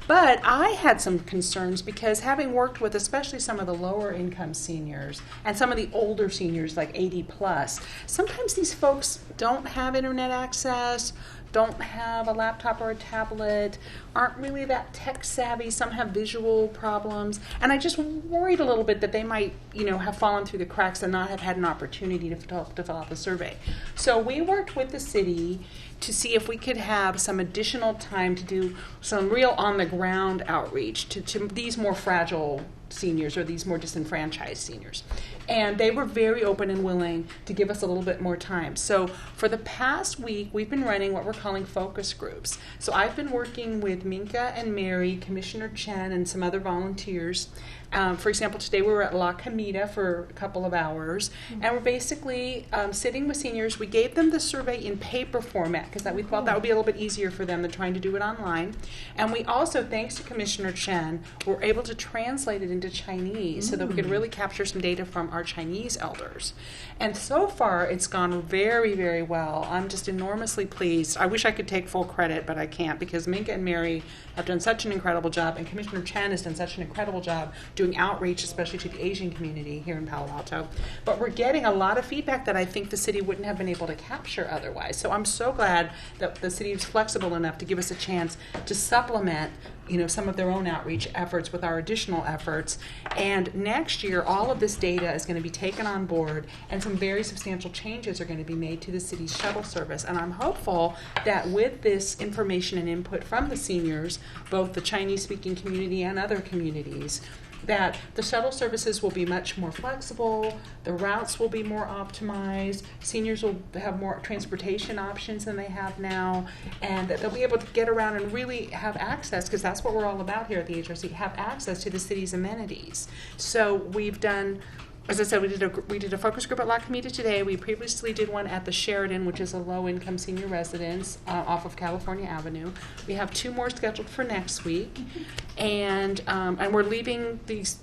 But I had some concerns because having worked with especially some of the lower income seniors and some of the older seniors like 80 plus, sometimes these folks don't have internet access, don't have a laptop or a tablet, aren't really that tech savvy. Some have visual problems. And I just worried a little bit that they might, have fallen through the cracks and not have had an opportunity to fill out the survey. So we worked with the city to see if we could have some additional time to do some real on-the-ground outreach to these more fragile seniors or these more disenfranchised seniors. And they were very open and willing to give us a little bit more time. So for the past week, we've been running what we're calling focus groups. So I've been working with Minka and Mary, Commissioner Chen, and some other volunteers. For example, today we were at La Comida for a couple of hours, and we're basically sitting with seniors. We gave them the survey in paper format because we thought that would be a little bit easier for them than trying to do it online. And we also, thanks to Commissioner Chen, were able to translate it into Chinese so that we could really capture some data from our Chinese elders. And so far, it's gone very, very well. I'm just enormously pleased. I wish I could take full credit, but I can't because Minka and Mary have done such an incredible job, and Commissioner Chen has done such an incredible job doing outreach, especially to the Asian community here in Palo Alto. But we're getting a lot of feedback that I think the city wouldn't have been able to capture otherwise. So I'm so glad that the city is flexible enough to give us a chance to supplement some of their own outreach efforts with our additional efforts. And next year, all of this data is going to be taken on board, and some very substantial changes are going to be made to the city's shuttle service. And I'm hopeful that with this information and input from the seniors, both the Chinese-speaking community and other communities, that the shuttle services will be much more flexible, the routes will be more optimized, seniors will have more transportation options than they have now, and that they'll be able to get around and really have access, because that's what we're all about here at the HRC, have access to the city's amenities. So we've done, as I said, we did a focus group at La Comida today. We previously did one at the Sheridan, which is a low-income senior residence off of California Avenue. We have 2 more scheduled for next week, and we're leaving these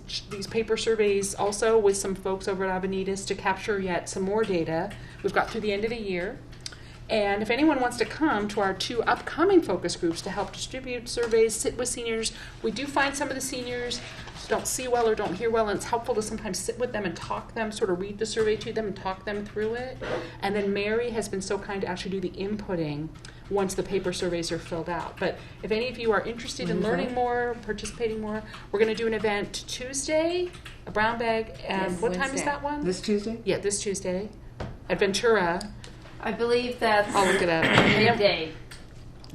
paper surveys also with some folks over at Avenidas to capture yet some more data. We've got through the end of the year. And if anyone wants to come to our 2 upcoming focus groups to help distribute surveys, sit with seniors, we do find some of the seniors don't see well or don't hear well, and it's helpful to sometimes sit with them and talk them, sort of read the survey to them and talk them through it. And then Mary has been so kind to actually do the inputting once the paper surveys are filled out. But if any of you are interested in learning more, participating more, we're going to do an event Tuesday, a brown bag, and what time is that one? This Tuesday? Yeah, this Tuesday at Ventura. I believe that's I'll look it up. midday.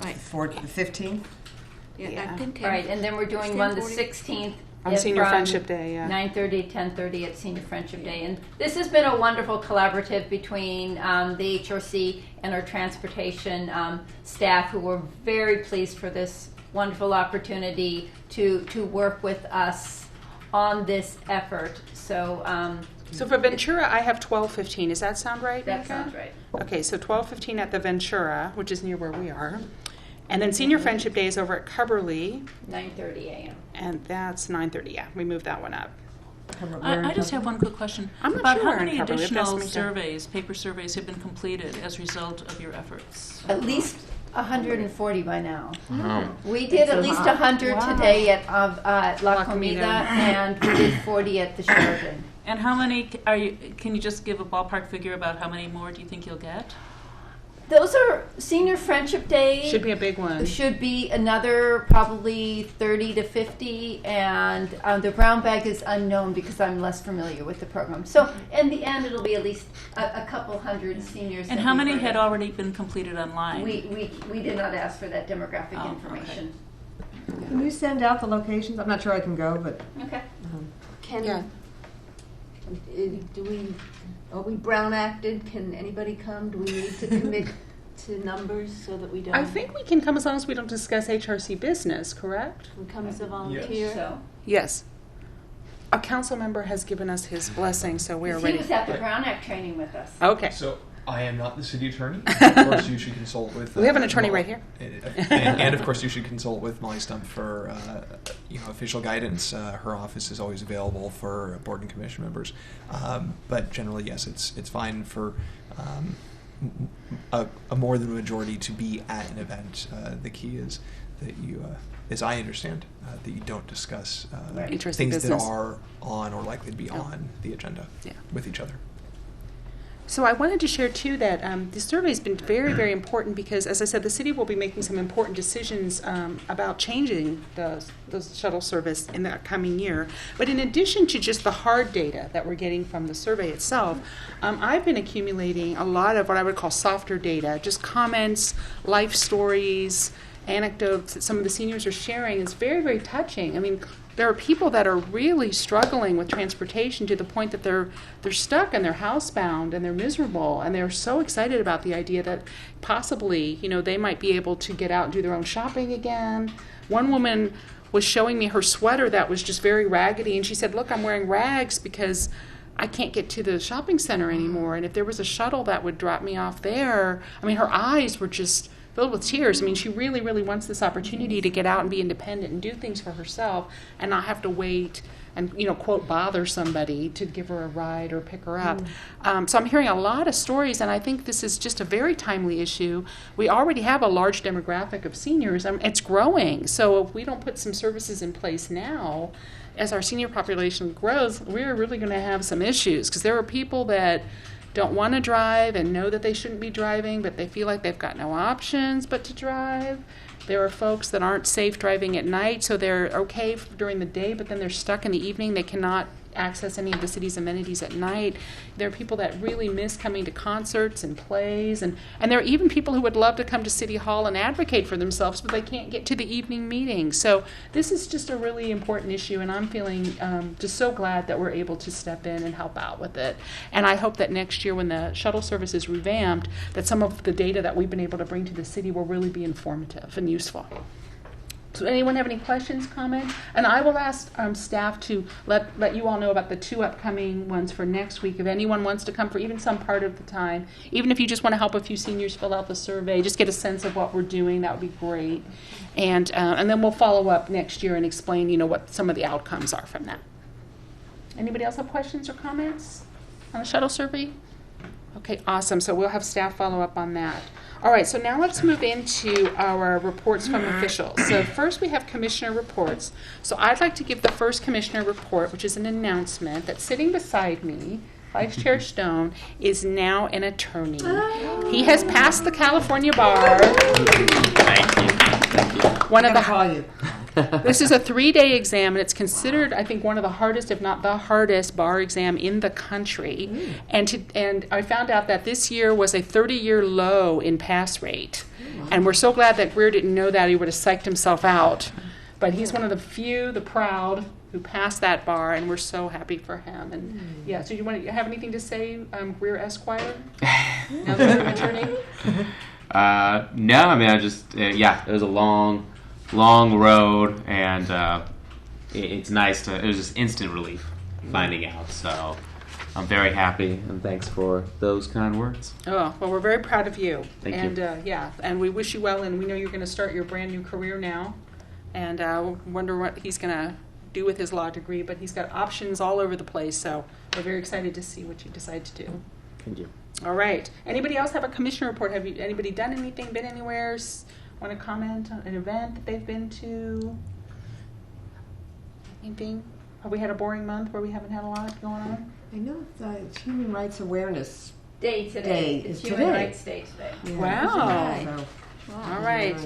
Right. For the 15th? Yeah. I think Right, and then we're doing one the 16th. On Senior Friendship Day, yeah. 9:30, 10:30 at Senior Friendship Day. And this has been a wonderful collaborative between the HRC and our transportation staff, who were very pleased for this wonderful opportunity to work with us on this effort. So So for Ventura, I have 12:15. Does that sound right? that Mika? sounds right. Okay, so 12:15 at the Ventura, which is near where we are. And then Senior Friendship Day is over at Cubberley, 9:30 a.m. and that's 9:30. Yeah, we moved that one up. I just have one quick question. I'm not about sure how where in many Cumberland, if that's additional Mika. surveys, paper surveys, have been completed as a result of your efforts? At least 140 by now. Wow. We did at least 100 today at La La Comida, Comida. and we did 40 at the Sheridan. And how many are you? Can you just give a ballpark figure about how many more do you think you'll get? Those are Senior Friendship Day. Should be a big one. Should be another probably 30 to 50, and the brown bag is unknown because I'm less familiar with the program. So in the end, it'll be at least a couple hundred seniors. And that how we many bring had in. already been completed online? We did not ask for that demographic Oh, information. Can you send out the locations? I'm not sure I can go, but Okay. Can, Yeah. are we Brown acted? Can anybody come? Do we need to commit to numbers so that we don't? I think we can come as long as we don't discuss HRC business, correct? We come as a volunteer? So, Yes. A council member has given us his blessing, so we are he ready. was at the Brown Act training with us. Okay. So I am not the city attorney. Of course, you should consult with. We have an attorney Molly. right here. And of course, you should consult with Molly Stump for official guidance. Her office is always available for board and commission members. But generally, yes, it's fine for a more than a majority to be at an event. The key is that you, as I understand, that you don't discuss Interesting things business. that are on or likely to be on the agenda Yeah. with each other. So I wanted to share too that the survey has been very, very important because, as I said, the city will be making some important decisions about changing the shuttle service in the coming year. But in addition to just the hard data that we're getting from the survey itself, I've been accumulating a lot of what I would call softer data, just comments, life stories, anecdotes that some of the seniors are sharing. It's very, very touching. I mean, there are people that are really struggling with transportation to the point that they're stuck and they're housebound and they're miserable, and they're so excited about the idea that possibly, they might be able to get out and do their own shopping again. One woman was showing me her sweater that was just very raggedy, and she said, "Look, I'm wearing rags because I can't get to the shopping center anymore, and if there was a shuttle that would drop me off there." I mean, her eyes were just filled with tears. I mean, she really, really wants this opportunity to get out and be independent and do things for herself and not have to wait and, quote, bother somebody to give her a ride or pick her up. So I'm hearing a lot of stories, and I think this is just a very timely issue. We already have a large demographic of seniors. It's growing. So if we don't put some services in place now, as our senior population grows, we're really going to have some issues, because there are people that don't want to drive and know that they shouldn't be driving, but they feel like they've got no options but to drive. There are folks that aren't safe driving at night, so they're okay during the day, but then they're stuck in the evening. They cannot access any of the city's amenities at night. There are people that really miss coming to concerts and plays, and there are even people who would love to come to City Hall and advocate for themselves, but they can't get to the evening meetings. So this is just a really important issue, and I'm feeling just so glad that we're able to step in and help out with it. And I hope that next year when the shuttle service is revamped, that some of the data that we've been able to bring to the city will really be informative and useful. So anyone have any questions, comments? And I will ask staff to let you all know about the 2 upcoming ones for next week. If anyone wants to come for even some part of the time, even if you just want to help a few seniors fill out the survey, just get a sense of what we're doing, that would be great. And then we'll follow up next year and explain, what some of the outcomes are from that. Anybody else have questions or comments on the shuttle survey? Okay, awesome. So we'll have staff follow up on that. All right, so now let's move into our reports from officials. So first we have commissioner reports. So I'd like to give the first commissioner report, which is an announcement that sitting beside me, Vice Chair Stone, is now an attorney. He has passed the California bar. Thank you. One of the This is a 3-day exam, and it's considered, I think, one of the hardest, if not the hardest, bar exam in the country. And I found out that this year was a 30-year low in pass rate. And we're so glad that Greer didn't know that. He would have psyched himself out. But he's one of the few, the proud, who passed that bar, and we're so happy for him. And yeah, so you want to have anything to say, Greer Esquire? Now that you're an attorney? No, I mean, it was a long road, and it's nice it was just instant relief finding out. So I'm very happy, and thanks for those kind words. Oh, well, we're very proud of you. Thank you. And and we wish you well, and we know you're going to start your brand new career now, and wonder what he's going to do with his law degree, but he's got options all over the place, so we're very excited to see what you decide to do. Thank you. All right. Anybody else have a commissioner report? Anybody done anything, been anywhere, want to comment on an event that they've been to? Anything? Have we had a boring month where we haven't had a lot going on? I know it's Human Rights Awareness Day today. It's today. Human Rights Day today. Yeah, Wow. so, All right.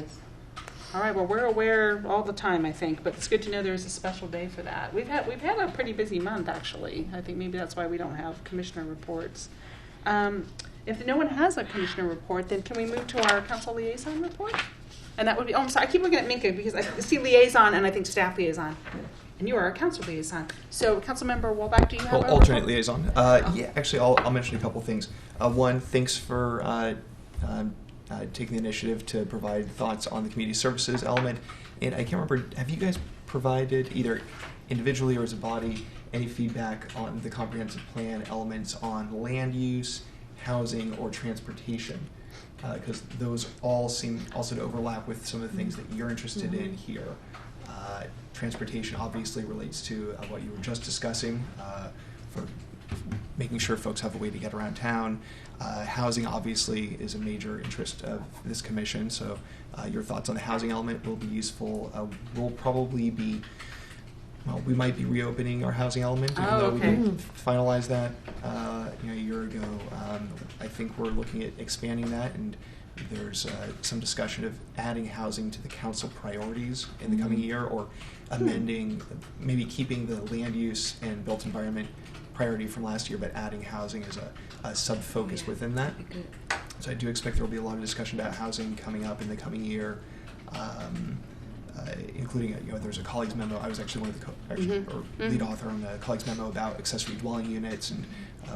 All right. Well, we're aware all the time, I think, but it's good to know there's a special day for that. We've had a pretty busy month, actually. I think maybe that's why we don't have commissioner reports. If no one has a commissioner report, then can we move to our council liaison report? And that would be, I'm sorry, I keep looking at Minka because I see liaison and I think staff liaison. And you are a council liaison. So, Councilmember Wolbach, do you have a Alternate report? liaison. Yeah, actually, I'll mention a couple things. One, thanks for taking the initiative to provide thoughts on the community services element. And I can't remember, have you guys provided, either individually or as a body, any feedback on the comprehensive plan elements on land use, housing, or transportation? Because those all seem also to overlap with some of the things that you're interested in here. Transportation obviously relates to what you were just discussing, for making sure folks have a way to get around town. Housing obviously is a major interest of this commission, so your thoughts on the housing element will be useful. We'll probably be, well, we might be reopening our housing element, even though we didn't finalize that a year ago. I think we're looking at expanding that, and there's some discussion of adding housing to the council priorities in the coming year, or amending, maybe keeping the land use and built environment priority from last year, but adding housing as a sub-focus within that. So I do expect there will be a lot of discussion about housing coming up in the coming year, including, there's a colleague's memo. I was actually one of the lead author on the colleague's memo about accessory dwelling units, and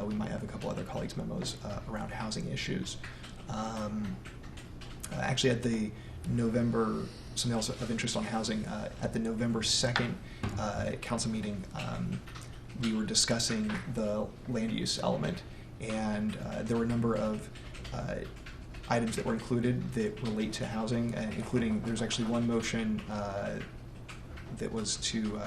we might have a couple other colleagues' memos around housing issues. Actually, at the November, something else of interest on housing, at the November 2nd council meeting, we were discussing the land use element, and there were a number of items that were included that relate to housing, including there's actually one motion that was to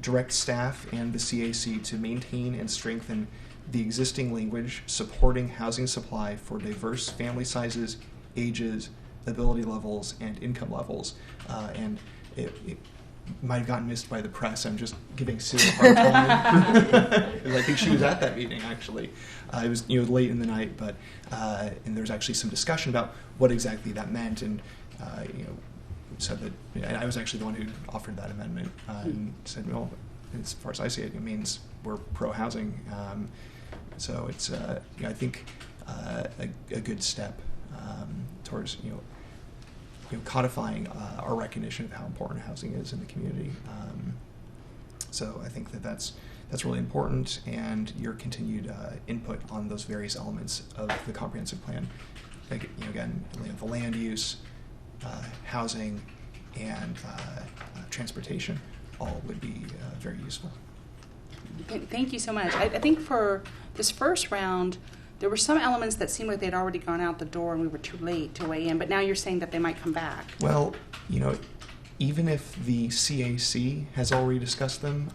direct staff and the CAC to maintain and strengthen the existing language supporting housing supply for diverse family sizes, ages, ability levels, and income levels. And it might have gotten missed by the press. I'm just giving Sue a hard time. I think she was at that meeting, actually. It was late in the night, but and there was actually some discussion about what exactly that meant, and said that I was actually the one who offered that amendment, and said, well, as far as I see it, it means we're pro-housing. So it's I think a good step towards codifying our recognition of how important housing is in the community. So I think that's really important, and your continued input on those various elements of the comprehensive plan. Again, the land use, housing, and transportation all would be very useful. Thank you so much. I think for this first round, there were some elements that seemed like they'd already gone out the door and we were too late to weigh in, but now you're saying that they might come back. Well, even if the CAC has already discussed them,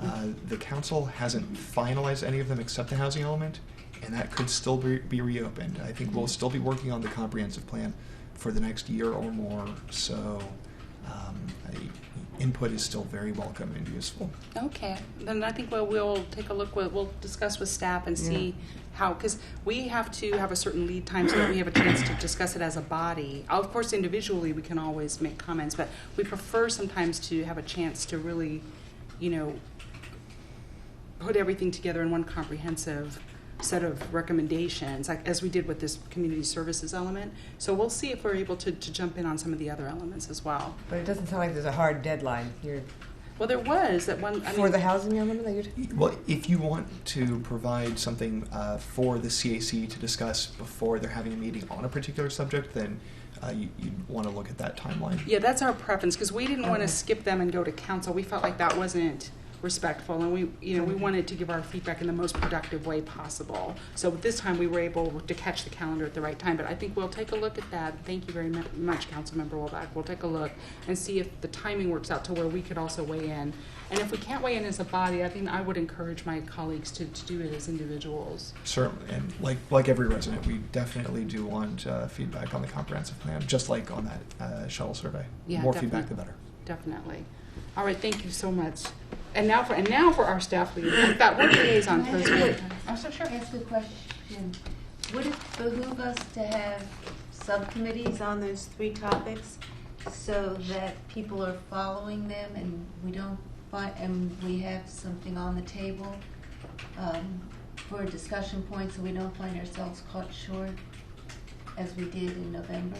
the council hasn't finalized any of them except the housing element, and that could still be reopened. I think we'll still be working on the comprehensive plan for the next year or more, so input is still very welcome and useful. Okay, then I think we'll take a look. We'll discuss with staff and see how, because we have to have a certain lead time so that we have a chance to discuss it as a body. Of course, individually we can always make comments, but we prefer sometimes to have a chance to really, put everything together in one comprehensive set of recommendations, like as we did with this community services element. So we'll see if we're able to jump in on some of the other elements as well. But it doesn't sound like there's a hard deadline here. Well, there was that one. For the housing element that you're Well, if you want to provide something for the CAC to discuss before they're having a meeting on a particular subject, then you'd want to look at that timeline. Yeah, that's our preference, because we didn't want to skip them and go to council. We felt like that wasn't respectful, and we wanted to give our feedback in the most productive way possible. So this time we were able to catch the calendar at the right time, but I think we'll take a look at that. Thank you very much, Councilmember Wolbach. We'll take a look and see if the timing works out to where we could also weigh in. And if we can't weigh in as a body, I think I would encourage my colleagues to do it as individuals. Certainly, and like every resident, we definitely do want feedback on the comprehensive plan, just like on that shuttle survey. Yeah, more definitely. feedback, the better. Definitely. All right, thank you so much. And now for our staff lead. We've got work liaison post. Also, sure. Ask a question. Would it behoove us to have subcommittees on those 3 topics so that people are following them and we have something on the table for a discussion point, so we don't find ourselves caught short as we did in November?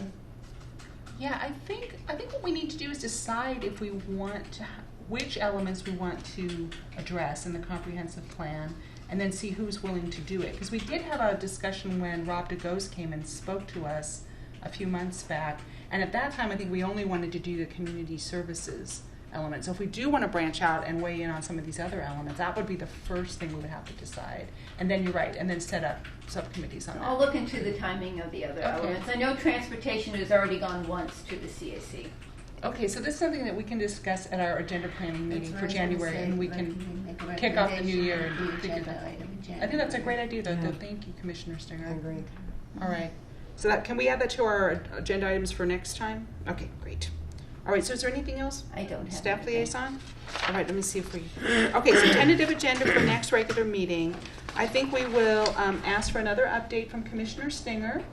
Yeah, I think what we need to do is decide if we want to, which elements we want to address in the comprehensive plan, and then see who's willing to do it. Because we did have a discussion when Rob DeGose came and spoke to us a few months back. And at that time, I think we only wanted to do the community services element. So if we do want to branch out and weigh in on some of these other elements, that would be the first thing we would have to decide. And then you're right, and then set up subcommittees on that. I'll look into the timing of the other elements. I know transportation has already gone once to the CAC. Okay, so this is something that we can discuss at our agenda planning meeting for January, and we can kick off the new year and figure that out. I think that's a great idea, though. Yeah. Thank you, Commissioner Stinger. I agree. All right. So that, can we add that to our agenda items for next time? Okay, great. All right, so is there anything else? I don't have Staff anything. liaison? All right, let me see if we, okay, so tentative agenda for next regular meeting. I think we will ask for another update from Commissioner Stinger.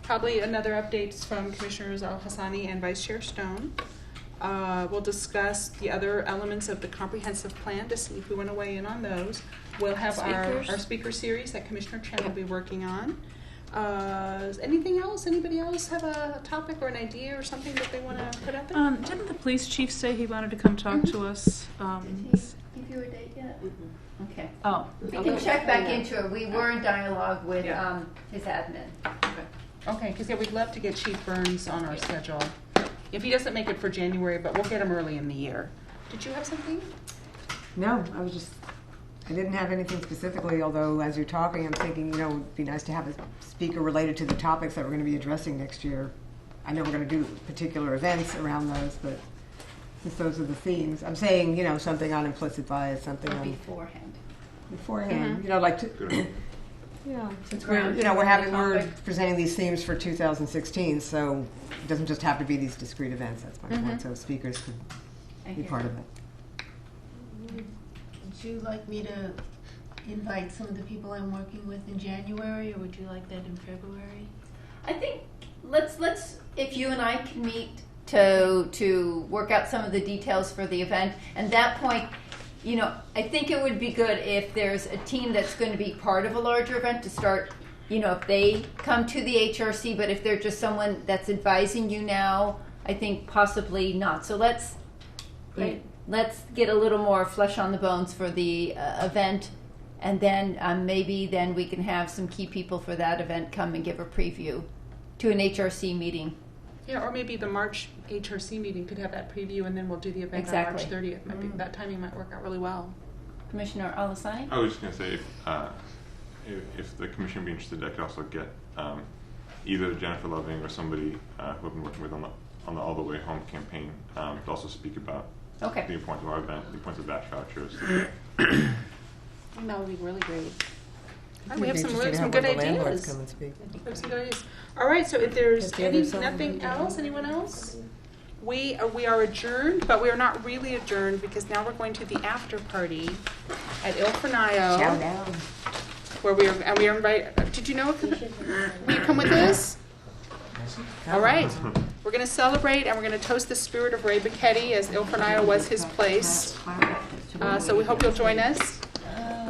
Probably another updates from Commissioners Al-Hassani and Vice Chair Stone. We'll discuss the other elements of the comprehensive plan to see if we want to weigh in on those. We'll have our speaker series that Commissioner Chen will be working on. Anything else? Anybody else have a topic or an idea or something that they want to put out there? Didn't the police chief say he wanted to come talk to us? Did he give you a date yet? Okay. Oh, We can check back into it. We were in dialogue with his admin. Okay, because we'd love to get Chief Burns on our schedule. If he doesn't make it for January, but we'll get him early in the year. Did you have something? No, I didn't have anything specifically, although as you're talking, I'm thinking, it would be nice to have a speaker related to the topics that we're going to be addressing next year. I know we're going to do particular events around those, but since those are the themes, I'm saying, something on implicit bias, something Or on beforehand. like to, since we're presenting these themes for 2016, so it doesn't just have to be these discrete events. That's my point. So speakers could be part of it. Would you like me to invite some of the people I'm working with in January, or would you like that in February? I think let's if you and I can meet to work out some of the details for the event. And at that point, I think it would be good if there's a team that's going to be part of a larger event to start. If they come to the HRC, but if they're just someone that's advising you now, I think possibly not. So let's get a little more flesh on the bones for the event, and then maybe then we can have some key people for that event come and give a preview to an HRC meeting. Yeah, or maybe the March HRC meeting could have that preview, and then we'll do the event Exactly. on March 30th. Maybe that timing might work out really well. Commissioner Al-Hassani? I was just going to say, if the commission would be interested, I could also get either Jennifer Loving or somebody who I've been working with on the All the Way Home campaign to also speak about Okay. the importance of our event, the importance of batch vouchers. That would be really great. It'd We have be some interesting to have good one of the landlords ideas. come and speak. We have some good ideas. All right, so if there's Get together some- nothing else, anyone else? We are adjourned, but we are not really adjourned because now we're going to the after party at Il Fornaio. Chow down. Where we are invited. Did you know? Will you come with us? All right. We're going to celebrate and we're going to toast the spirit of Ray Bacchetti, as Il Fornaio was his place. So we hope you'll join us.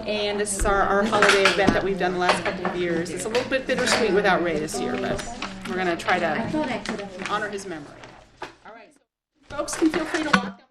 And this is our holiday event that we've done the last couple of years. It's a little bit bittersweet without Ray this year, but we're going to try to honor his memory. All right. So folks can feel free to walk down.